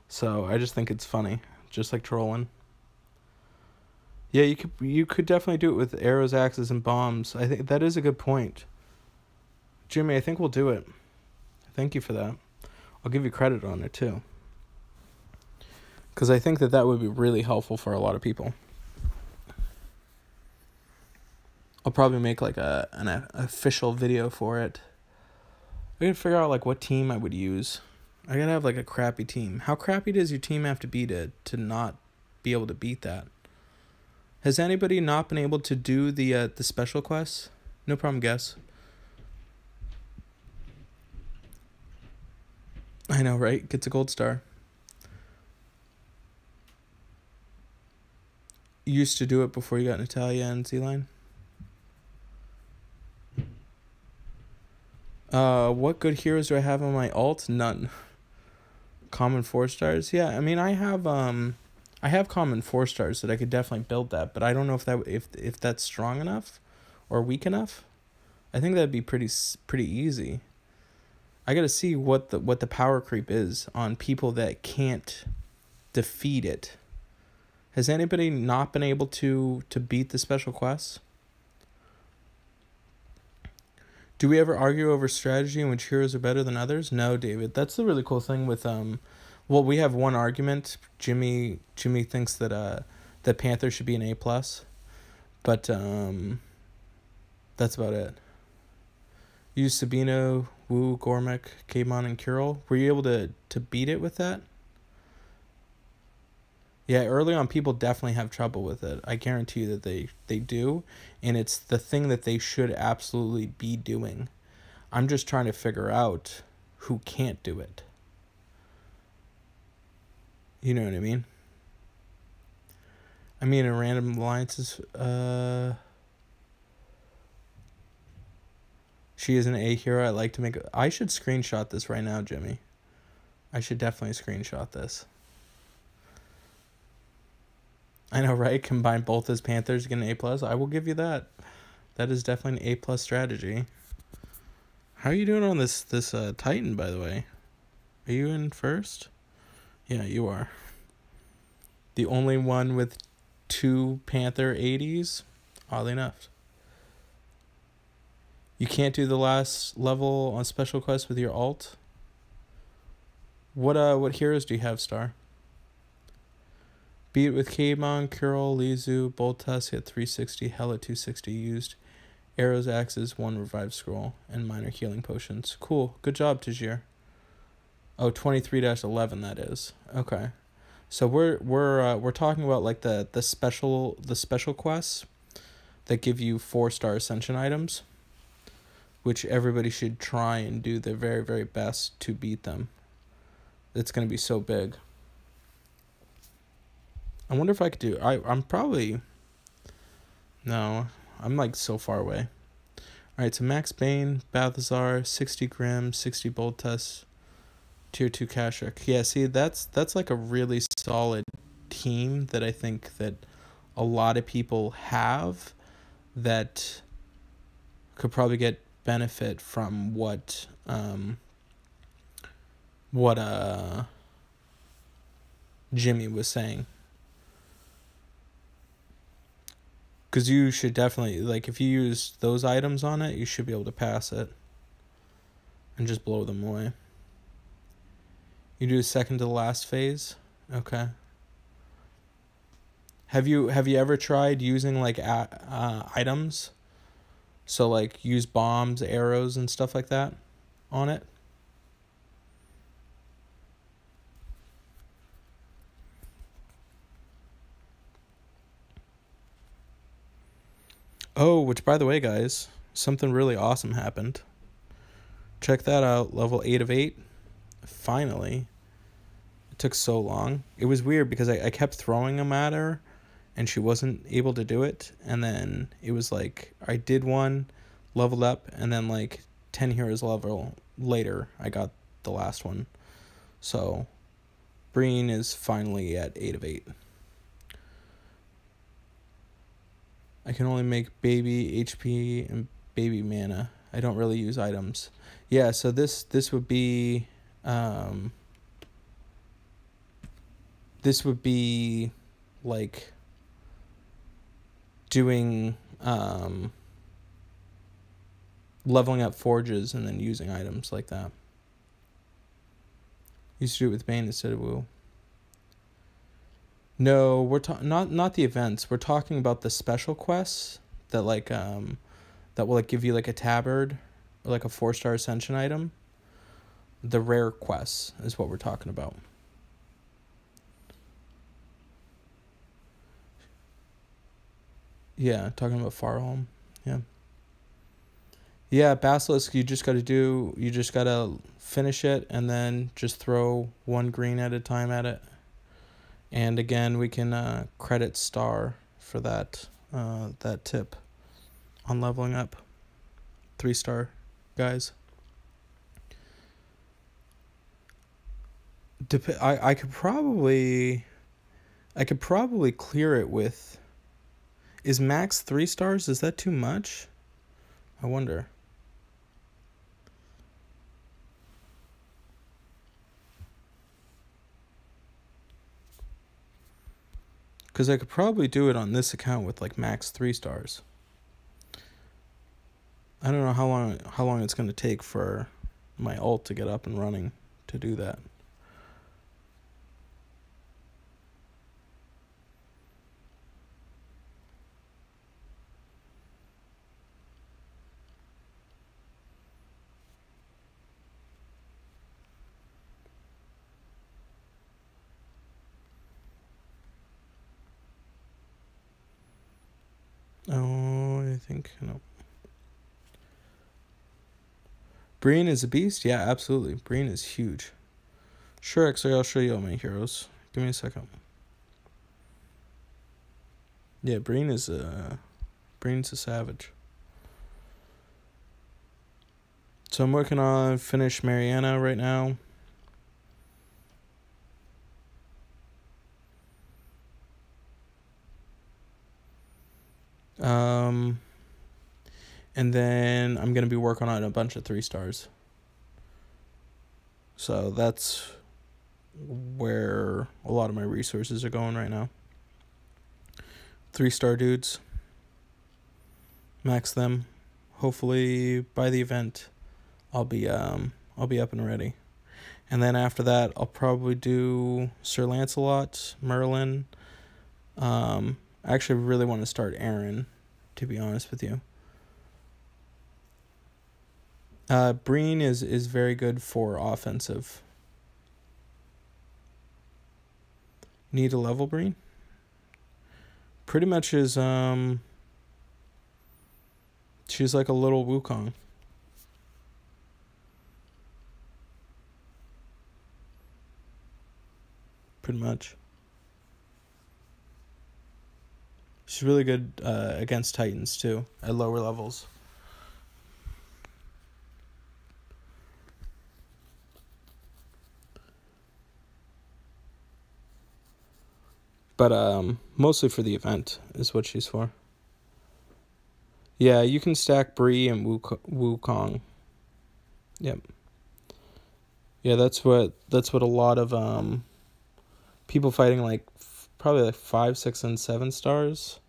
So I just think it's funny, just like trolling. Yeah, you could definitely do it with arrows, axes, and bombs. I think that is a good point. Jimmy, I think we'll do it. Thank you for that. I'll give you credit on it too. Because I think that would be really helpful for a lot of people. I'll probably make like an official video for it. I gotta figure out like what team I would use. I gotta have like a crappy team. How crappy does your team have to be to not be able to beat that? Has anybody not been able to do the special quests? No problem, guess. I know, right? Gets a gold star. You used to do it before you got Natalia and Z-Line? What good heroes do I have on my alt? None. Common 4-stars. Yeah, I mean, I have common 4-stars that I could definitely build that, but I don't know if that's strong enough or weak enough. I think that'd be pretty easy. I got to see what the power creep is on people that can't defeat it. Has anybody not been able to beat the special quests? Do we ever argue over strategy in which heroes are better than others? No, David. That's the really cool thing with well, we have one argument. Jimmy thinks that that Panther should be an A+, but that's about it. Use Sabino, Wu, Gormick, Kamon, and Kirill. Were you able to beat it with that? Yeah, early on, people definitely have trouble with it. I guarantee you that they do, and it's the thing that they should absolutely be doing. I'm just trying to figure out who can't do it. You know what I mean? I mean, in random alliances, she is an A hero. I like to make... I should screenshot this right now, Jimmy. I should definitely screenshot this. I know, right? Combine both as Panthers to get an A+. I will give you that. That is definitely an A+ strategy. How are you doing on this Titan, by the way? Are you in first? Yeah, you are. The only one with 2 Panther 80s? Oddly enough. You can't do the last level on special quest with your alt? What heroes do you have, Star? Beat with Kamon, Kirill, Lizu, Boltus at 360, Hell at 260 used. Arrows, axes, 1 revive scroll, and minor healing potions. Cool. Good job, Tajir. Oh, 23-11 that is. Okay. So we're talking about like the special quests that give you 4-star Ascension items, which everybody should try and do their very, very best to beat them. It's going to be so big. I wonder if I could do... I'm probably... No, I'm like so far away. Alright, so Max Bane, Balthazar, 60 Grim, 60 Boltus, Tier 2 Kashuk. Yeah, see, that's like a really solid team that I think that a lot of people have that could probably get benefit from what Jimmy was saying. Because you should definitely, like, if you use those items on it, you should be able to pass it and just blow them away. You do second to the last phase? Okay. Have you ever tried using, like, items? So, like, use bombs, arrows, and stuff like that on it? Oh, which, by the way, guys, something really awesome happened. Check that out, level 8 of 8. Finally. It took so long. It was weird because I kept throwing them at her, and she wasn't able to do it. And then it was like, I did one, leveled up, and then like 10 heroes level later, I got the last one. So, Breen is finally at 8 of 8. I can only make baby HP and baby mana. I don't really use items. Yeah, so this would be like doing leveling up forges and then using items like that. Used to do it with Bane instead of Wu. No, we're not the events. We're talking about the special quests that like that will like give you like a tabard or like a 4-star Ascension item. The rare quests is what we're talking about. Yeah, talking about Farholm. Yeah. Yeah, Basilisk, you just gotta finish it and then just throw 1 green at a time at it. And again, we can credit Star for that tip on leveling up. 3-star guys. I could probably clear it with. Is max 3 stars? Is that too much? I wonder. Because I could probably do it on this account with like max 3 stars. I don't know how long it's going to take for my ult to get up and running to do that. Oh, I think no. Breen is a beast? Yeah, absolutely. Breen is huge. Sure, X-Ray, I'll show you all my heroes. Give me a second. Yeah, Breen's a savage. So I'm working on finish Mariana right now. And then I'm going to be working on a bunch of 3 stars. So that's where a lot of my resources are going right now. 3-star dudes. Max them. Hopefully by the event I'll be up and ready. And then after that I'll probably do Sir Lancelot, Merlin. I actually really want to start Aaron, to be honest with you. Breen is very good for offensive. Need a level Breen? Pretty much is she's like a little Wukong. Pretty much. She's really good against Titans too at lower levels. But mostly for the event is what she's for. Yeah, you can stack Bree and Wukong. Yep. Yeah, that's what a lot of people fighting like probably like 5, 6, and 7 stars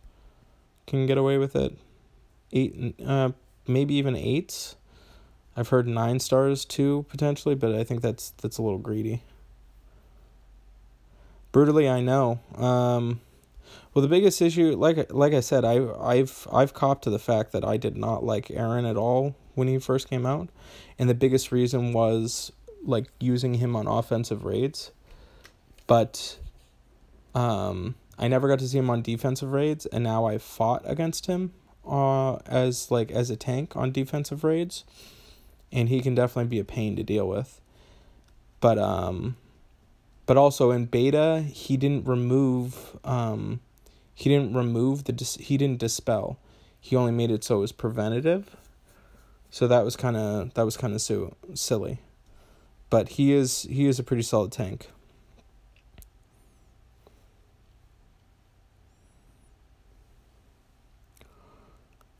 can get away with it. 8, maybe even 8s. I've heard 9 stars too potentially, but I think that's a little greedy. Brutally, I know. Well, the biggest issue, like I said, I've copped to the fact that I did not like Aaron at all when he first came out, and the biggest reason was like using him on offensive raids, but I never got to see him on defensive raids, and now I've fought against him as a tank on defensive raids, and he can definitely be a pain to deal with. But also in beta, he didn't dispel. He only made it so it was preventative. So that was kind of silly. But he is a pretty solid tank.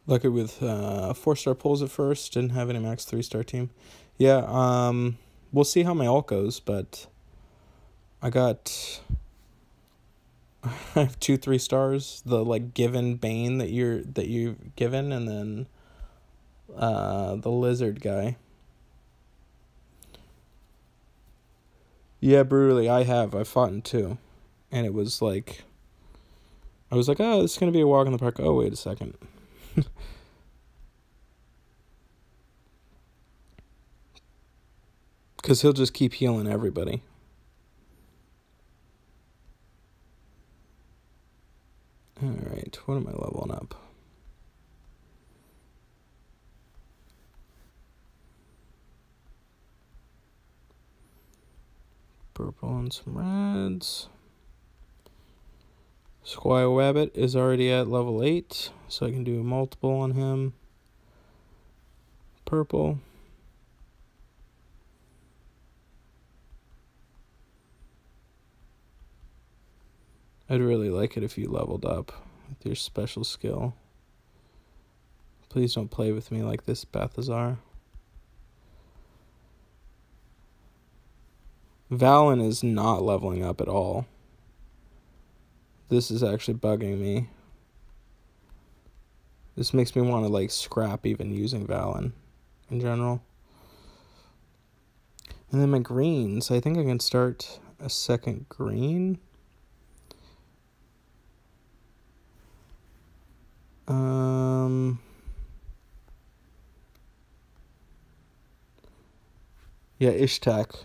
Lucky with 4-star pulls at first, didn't have any max 3-star team. Yeah, we'll see how my ult goes, but I have 2 3 stars, the like given Bane that you've given, and then the lizard guy. Yeah, brutally, I fought in 2, and it was like I was like, oh, this is gonna be a walk in the park. Oh, wait a second. Because he'll just keep healing everybody. Alright, what am I leveling up? Purple and some reds. Squire Wabbit is already at level 8, so I can do multiple on him. Purple. I'd really like it if you leveled up with your special skill. Please don't play with me like this, Balthazar. Valen is not leveling up at all. This is actually bugging me. This makes me want to, like, scrap even using Valen in general. And then my greens, I think I can start a second green. Yeah, Ishtak.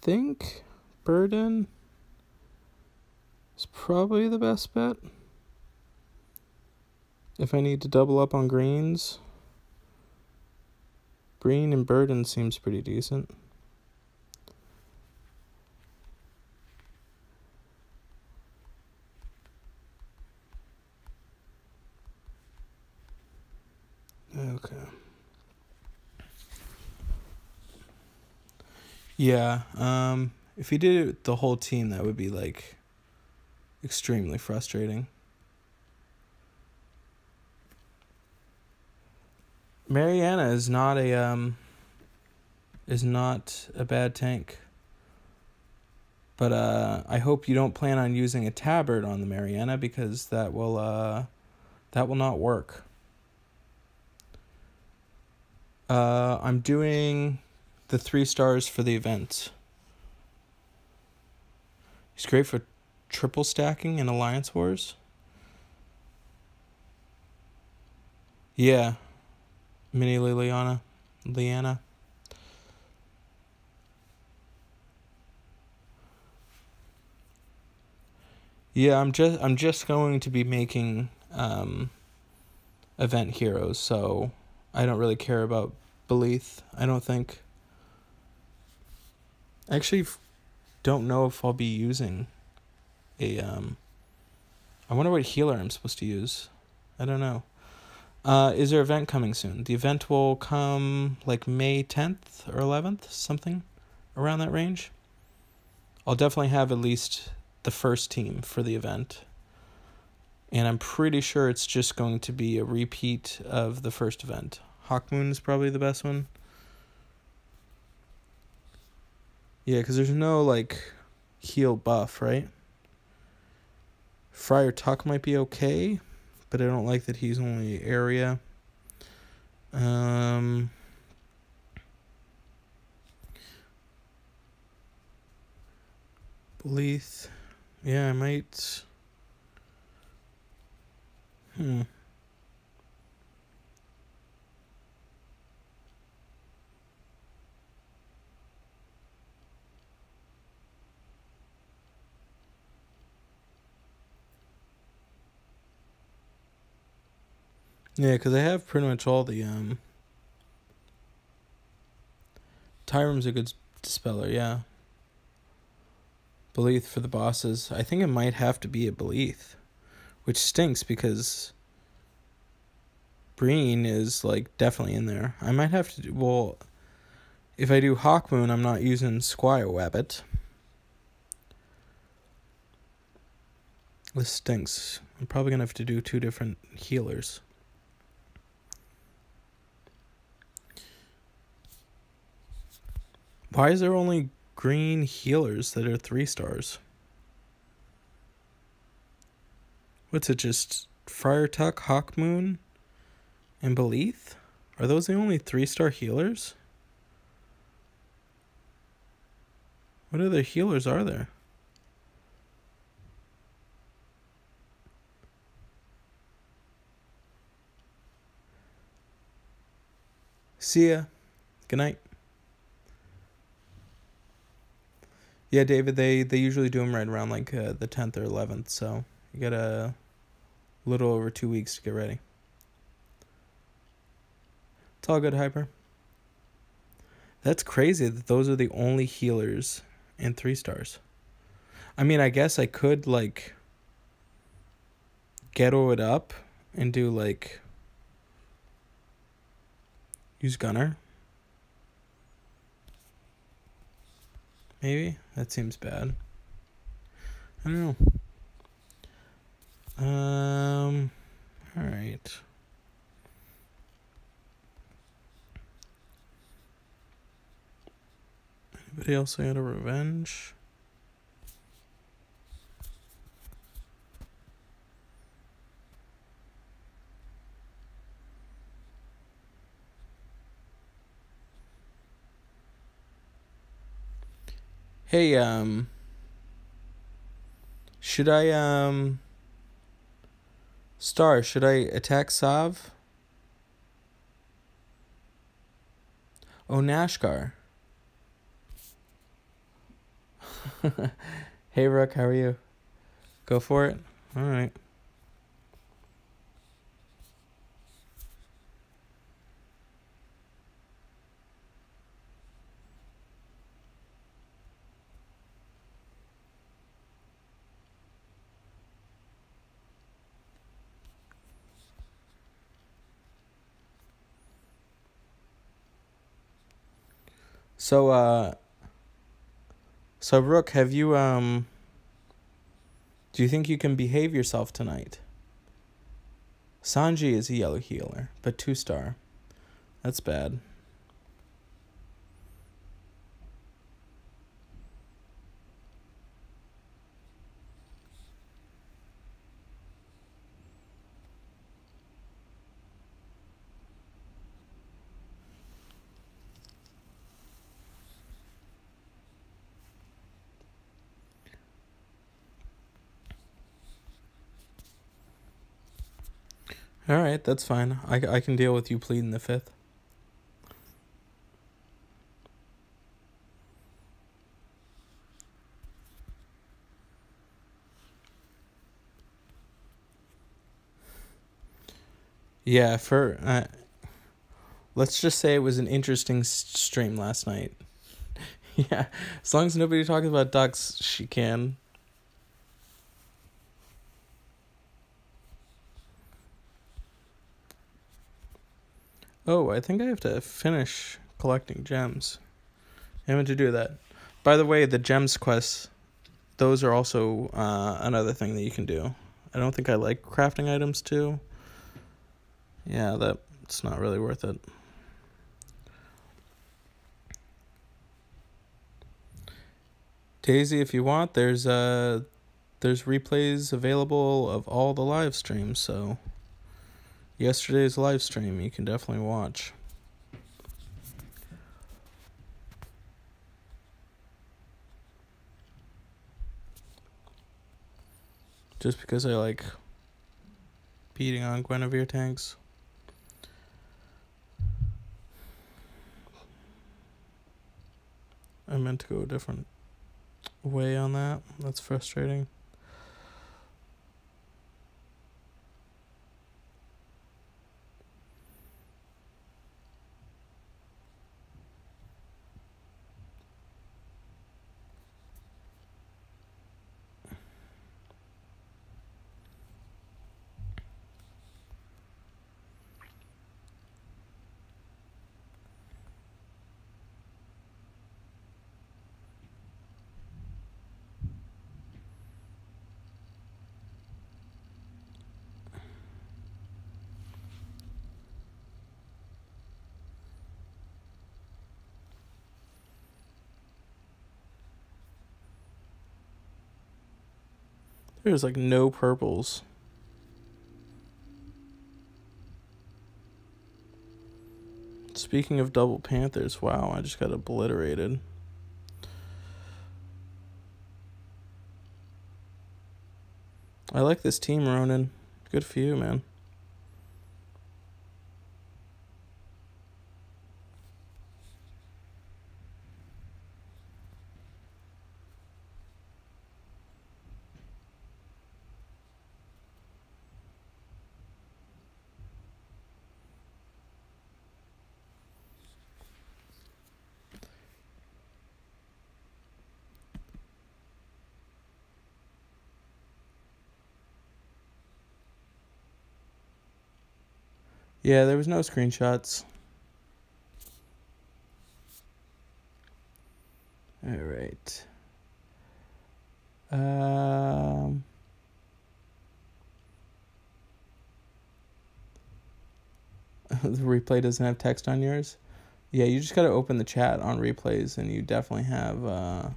Think Burden is probably the best bet. If I need to double up on greens, Breen and Burden seems pretty decent. Okay. Yeah, if he did it with the whole team, that would be, like, extremely frustrating. Mariana is not a bad tank. But I hope you don't plan on using a tabard on the Mariana, because that will not work. I'm doing the 3 stars for the event. He's great for triple stacking in Alliance Wars. Yeah. Mini Liliana. Yeah, I'm just going to be making event heroes, so I don't really care about Beleath, I don't think. I actually don't know if I'll be using a I wonder what healer I'm supposed to use. I don't know. Is there an event coming soon? The event will come like May 10th or 11th, something around that range. I'll definitely have at least the first team for the event. And I'm pretty sure it's just going to be a repeat of the first event. Hawkmoon is probably the best one. Yeah, because there's no, like, heal buff, right? Friar Tuck might be okay, but I don't like that he's only area. Beleath. Yeah, I might. Yeah, because I have pretty much all the Tyrum's a good dispeller, yeah. Beleath for the bosses. I think it might have to be a Beleath, which stinks because Breen is, like, definitely in there. I might have to do, well, if I do Hawkmoon, I'm not using Squire Wabbit. This stinks. I'm probably going to have to do 2 different healers. Why is there only green healers that are 3 stars? What's it, just Friar Tuck, Hawkmoon, and Beleath? Are those the only 3-star healers? What other healers are there? See ya. Good night. Yeah, David, they usually do them right around, like, the 10th or 11th, so you got a little over 2 weeks to get ready. It's all good, Hyper. That's crazy that those are the only healers and 3 stars. I mean, I guess I could, like, ghetto it up and do, like, Use Gunner. Maybe? That seems bad. I don't know. Alright. Anybody else had a revenge? Hey, should I, Star, should I attack Sav? Oh, Nashgar. Hey, Rook, how are you? Go for it? Alright. So Rook, have you, do you think you can behave yourself tonight? Sanji is a yellow healer, but 2-star. That's bad. Alright, that's fine. I can deal with you pleading the 5th. Yeah, let's just say it was an interesting stream last night. Yeah, as long as nobody talks about ducks, she can. Oh, I think I have to finish collecting gems. I meant to do that. By the way, the gems quests, those are also another thing that you can do. I don't think I like crafting items too. Yeah, that's not really worth it. Daisy, if you want, there's replays available of all the live streams, so yesterday's live stream you can definitely watch. Just because I like beating on Guinevere tanks. I meant to go a different way on that. That's frustrating. There's like no purples. Speaking of double panthers, wow, I just got obliterated. I like this team, Ronan. Good for you, man. Yeah, there was no screenshots. All right. The replay doesn't have text on yours. Yeah, you just gotta open the chat on replays, and you definitely have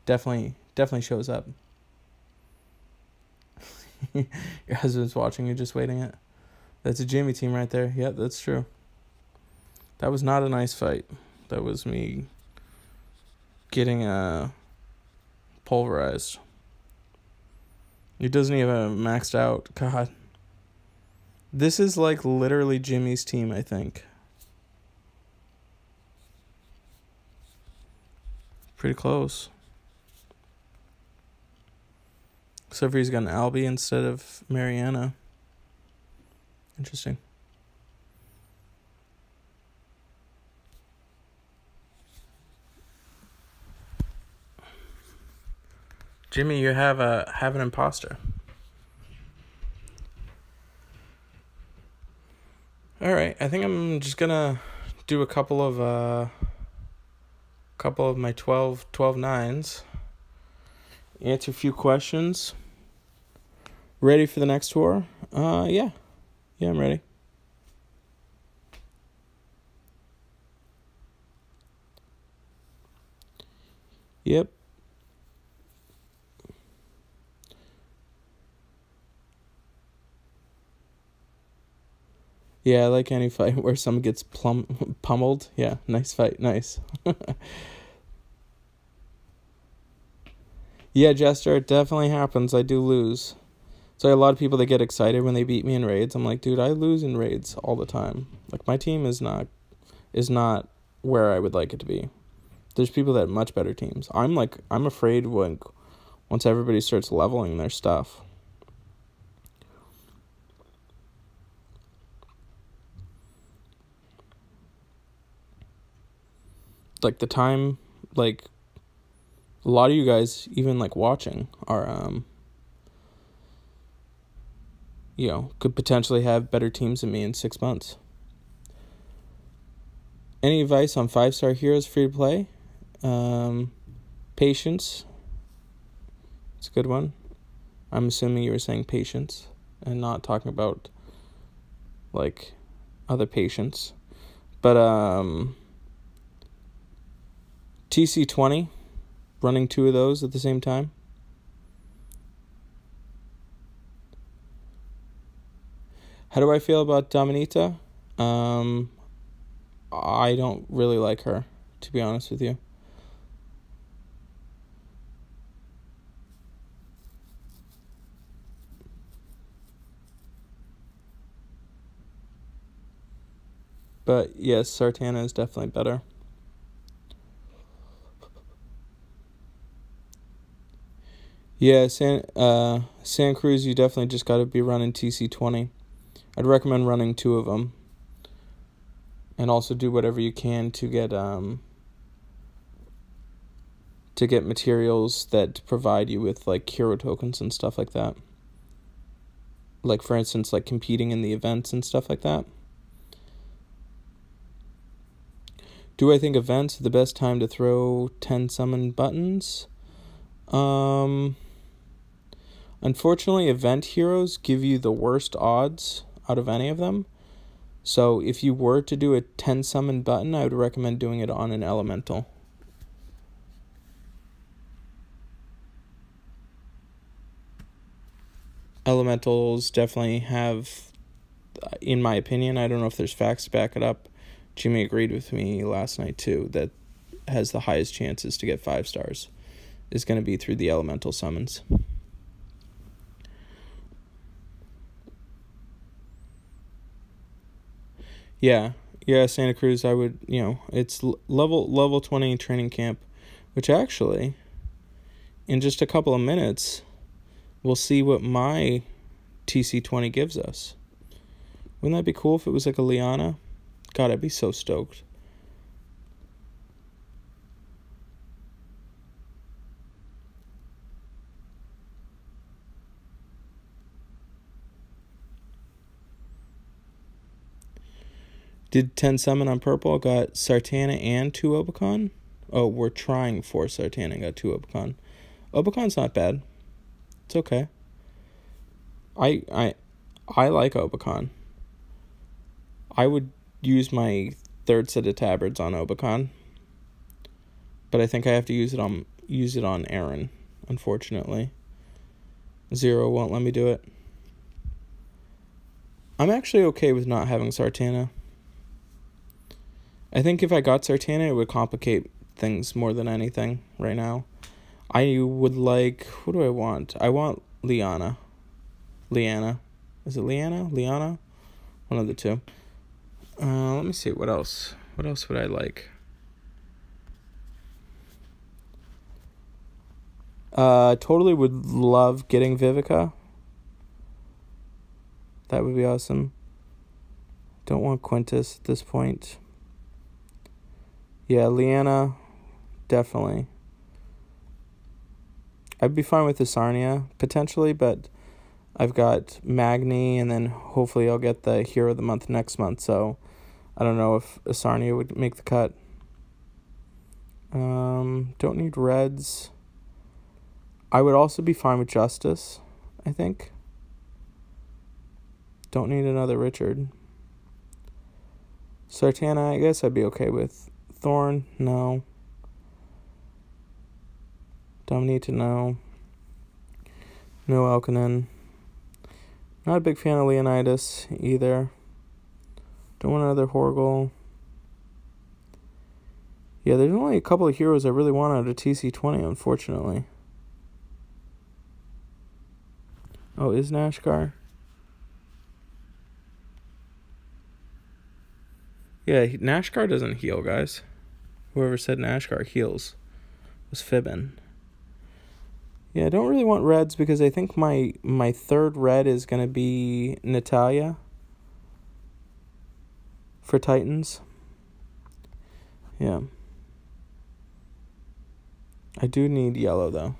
definitely shows up. Your husband's watching. You're just waiting it. That's a Jimmy team right there. Yep, that's true. That was not a nice fight. That was me getting pulverized. He doesn't even have maxed out. God. This is like literally Jimmy's team, I think. Pretty close. Except for he's got an Albie instead of Mariana. Interesting. Jimmy, you have an imposter. All right, I think I'm just gonna do a couple of my 12 nines. Answer a few questions. Ready for the next tour? Yeah, I'm ready. Yep. Yeah, I like any fight where someone gets pummeled. Yeah, nice fight, nice. Yeah, Jester, it definitely happens. I do lose. So a lot of people that get excited when they beat me in raids. I'm like, dude, I lose in raids all the time. Like, my team is not where I would like it to be. There's people that have much better teams. I'm afraid once everybody starts leveling their stuff. Like, the time, like, a lot of you guys, even, like, watching, are, could potentially have better teams than me in 6 months. Any advice on 5-star heroes free to play? Patience. It's a good one. I'm assuming you were saying patience and not talking about, like, other patients. But, TC20, running 2 of those at the same time. How do I feel about Dominita? I don't really like her, to be honest with you. But yes, Sartana is definitely better. Yeah, San Cruz, you definitely just got to be running TC20. I'd recommend running 2 of them. And also do whatever you can to get materials that provide you with, like, hero tokens and stuff like that. Like, for instance, like competing in the events and stuff like that. Do I think events are the best time to throw 10 summon buttons? Unfortunately, event heroes give you the worst odds out of any of them. So if you were to do a 10 summon button, I would recommend doing it on an elemental. Elementals definitely have, in my opinion, I don't know if there's facts to back it up. Jimmy agreed with me last night too, that has the highest chances to get 5 stars is going to be through the elemental summons. Yeah, Santa Cruz, I would, it's level 20 training camp, which actually, in just a couple of minutes, we'll see what my TC20 gives us. Wouldn't that be cool if it was like a Liana? God, I'd be so stoked. Did 10 summon on purple, got Sartana and 2 Obicon? Oh, we're trying for Sartana and got 2 Obicon. Obicon's not bad. It's okay. I like Obicon. I would use my 3rd set of tabards on Obicon, but I think I have to use it on Aaron, unfortunately. 0 won't let me do it. I'm actually okay with not having Sartana. I think if I got Sartana, it would complicate things more than anything right now. I would like... Who do I want? I want Leanna. Is it Leanna? Liana? One of the two. Let me see. What else? What else would I like? Totally would love getting Vivica. That would be awesome. Don't want Quintus at this point. Yeah, Leanna, definitely. I'd be fine with Asarnia, potentially, but I've got Magni, and then hopefully I'll get the Hero of the Month next month, so I don't know if Asarnia would make the cut. Don't need reds. I would also be fine with Justice, I think. Don't need another Richard. Sartana, I guess I'd be okay with. Thorn, no. Don't need to know. No Elkanen. Not a big fan of Leonidas either. Don't want another Horgel. Yeah, there's only a couple of heroes I really want out of TC20, unfortunately. Oh, is Nashgar? Yeah, Nashgar doesn't heal, guys. Whoever said Nashgar heals was fibbing. Yeah, I don't really want reds because I think my 3rd red is going to be Natalia for Titans. Yeah. I do need yellow, though.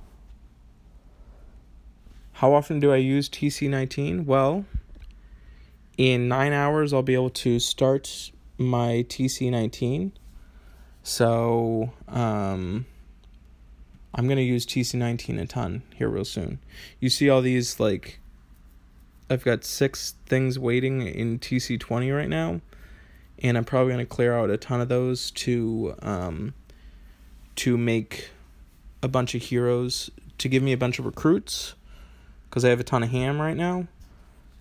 How often do I use TC19? Well, in 9 hours, I'll be able to start my TC19. So, I'm going to use TC19 a ton here real soon. You see all these, like, I've got 6 things waiting in TC20 right now, and I'm probably going to clear out a ton of those to make a bunch of heroes, to give me a bunch of recruits, because I have a ton of ham right now.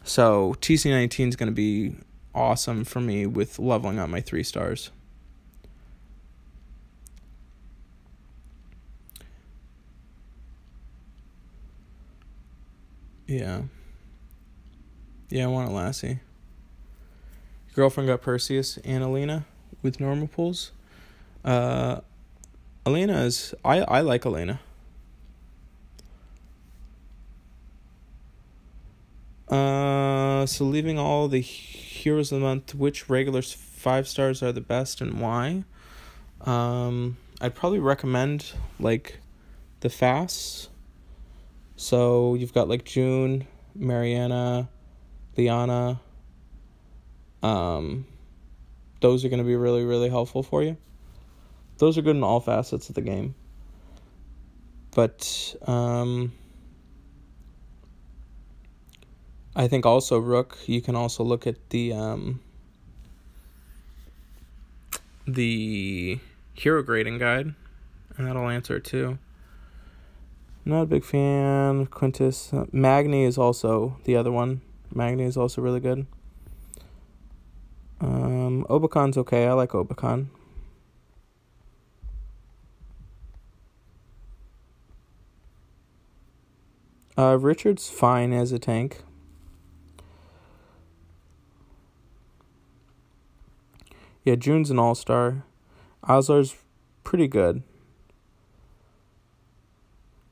So TC19 is going to be awesome for me with leveling up my 3 stars. Yeah. Yeah, I want a Lassie. Your girlfriend got Perseus and Elena with normal pulls. Elena is... I like Elena. So leaving all the heroes of the month, which regular 5 stars are the best and why? I'd probably recommend, like, the fasts. So you've got, like, June, Mariana, Liana. Those are going to be really, really helpful for you. Those are good in all facets of the game. But, I think also Rook, you can also look at the hero grading guide, and that'll answer it too. Not a big fan of Quintus. Magni is also the other one. Magni is also really good. Obicon's okay. I like Obicon. Richard's fine as a tank. Yeah, June's an all-star. Ozlar's pretty good.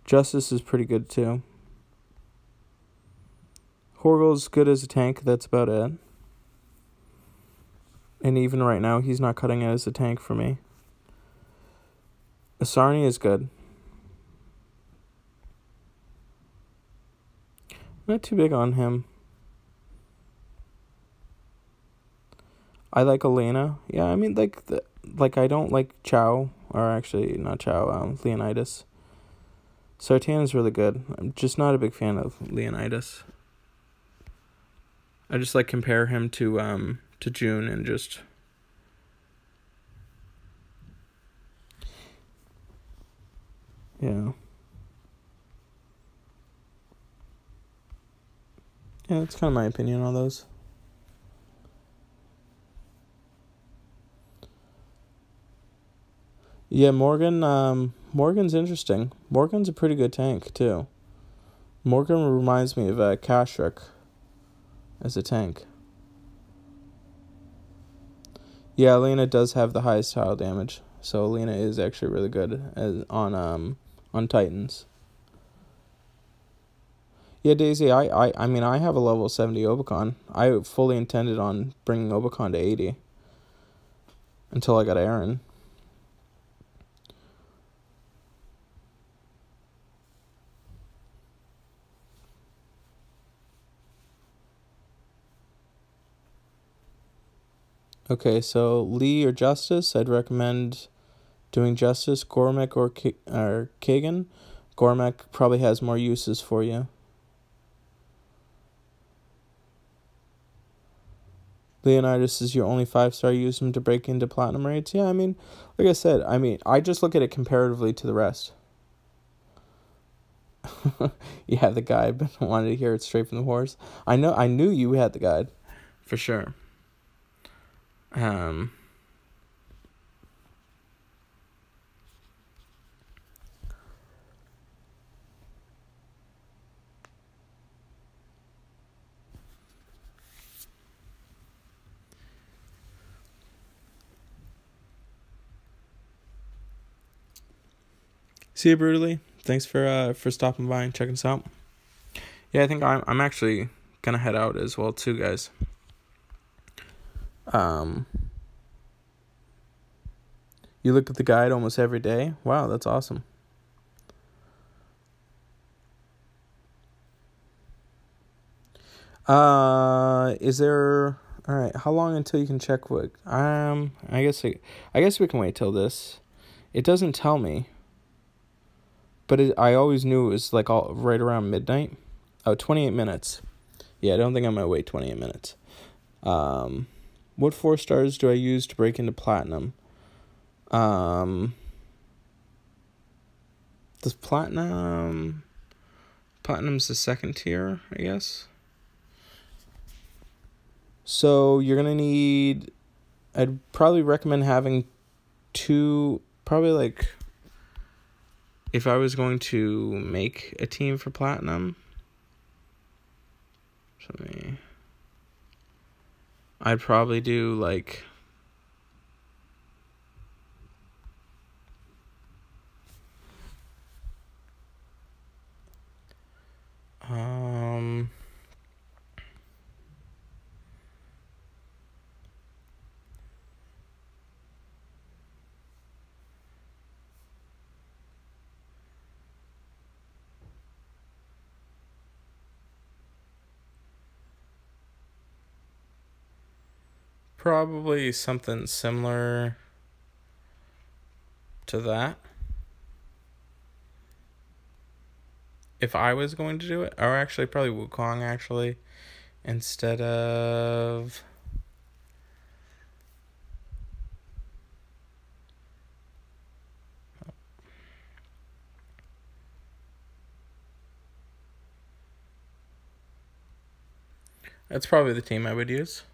Justice is pretty good too. Horgel's good as a tank, that's about it. And even right now, he's not cutting it as a tank for me. Asarni is good. Not too big on him. I like Elena. Yeah, I mean, like I don't like Chow or actually not Chow, Leonidas. Sartan's really good. I'm just not a big fan of Leonidas. I just like compare him to June and just yeah. Yeah, that's kind of my opinion on those. Yeah, Morgan's interesting. Morgan's a pretty good tank too. Morgan reminds me of Kashrek as a tank. Yeah, Lena does have the highest tile damage, so Lena is actually really good on Titans. Yeah, Daisy, I mean, I have a level 70 Obicon. I fully intended on bringing Obicon to 80 until I got Aaron. Okay, so Lee or Justice, I'd recommend doing Justice, Gormek or Kagan. Gormek probably has more uses for you. Leonidas is your only 5-star. Use him to break into platinum raids. Yeah, I mean, like I said, I just look at it comparatively to the rest. Yeah, the guide, but wanted to hear it straight from the horse. I knew you had the guide, for sure. See you, Brutally. Thanks for stopping by and checking us out. Yeah, I think I'm actually gonna head out as well too, guys. You look at the guide almost every day. Wow, that's awesome. Is there? All right. How long until you can check what? I guess we can wait till this. It doesn't tell me. But I always knew it was like all right around midnight. Oh, 28 minutes. Yeah, I don't think I'm gonna wait 28 minutes. What 4 stars do I use to break into platinum? Does platinum's the second tier, I guess. So you're gonna need. I'd probably recommend having 2. Probably like. If I was going to make a team for platinum, I'd probably do like. Probably something similar to that. If I was going to do it, or actually probably Wukong actually, instead of. That's probably the team I would use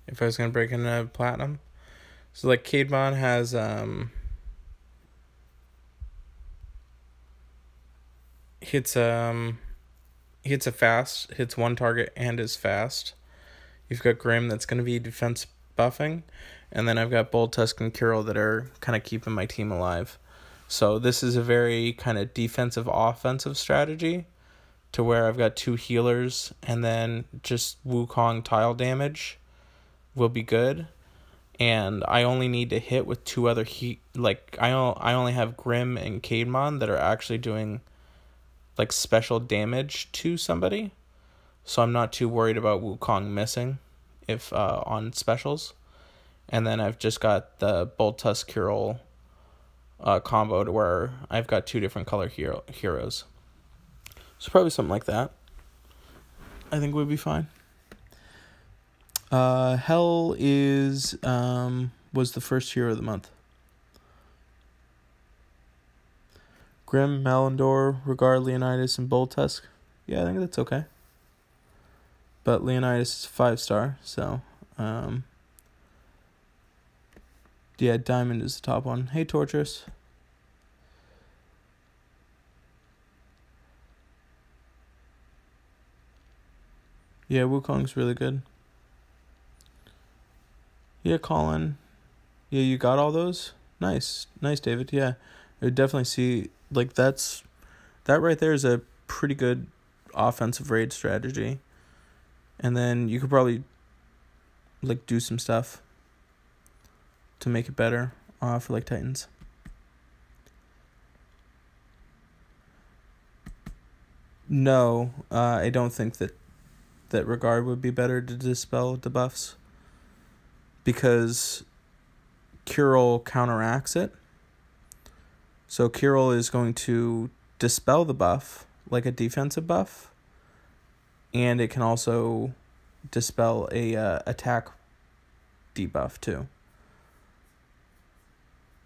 if I was going to break into platinum. So like Caedmon has hits a fast, hits one target and is fast. You've got Grim that's going to be defense buffing, and then I've got Bold Tusk and Kirill that are kind of keeping my team alive. So this is a very kind of defensive offensive strategy to where I've got 2 healers and then just Wukong tile damage will be good. And I only need to hit with 2 other I only have Grim and Caedmon that are actually doing like special damage to somebody. So I'm not too worried about Wukong missing if on specials. And then I've just got the Bolt Tusk Kirill combo to where I've got 2 different color heroes. So probably something like that. I think would be fine. Hell was the first hero of the month. Grim, Malindor, Regard, Leonidas, and Boltusk. Yeah, I think that's okay. But Leonidas is 5-star, so yeah, Diamond is the top one. Hey, Torturous. Yeah, Wukong's really good. Yeah, Colin. Yeah, you got all those? Nice, David. Yeah, I would definitely see, like, that right there is a pretty good offensive raid strategy. And then you could probably, like, do some stuff to make it better for, like, Titans. No, I don't think that Regard would be better to dispel debuffs, because Curel counteracts it. So Curel is going to dispel the buff like a defensive buff, and it can also dispel a attack debuff too.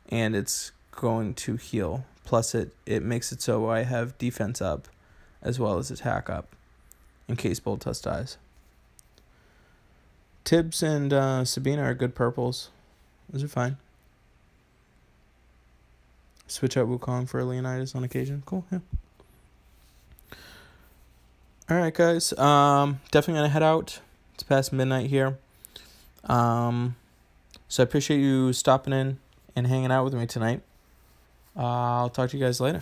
And it's going to heal. Plus it makes it so I have defense up as well as attack up in case Boltusk dies. Tibbs and Sabina are good purples. Those are fine. Switch out Wukong for Leonidas on occasion. Cool, yeah. Alright, guys. Definitely gonna head out. It's past midnight here. So I appreciate you stopping in and hanging out with me tonight. I'll talk to you guys later.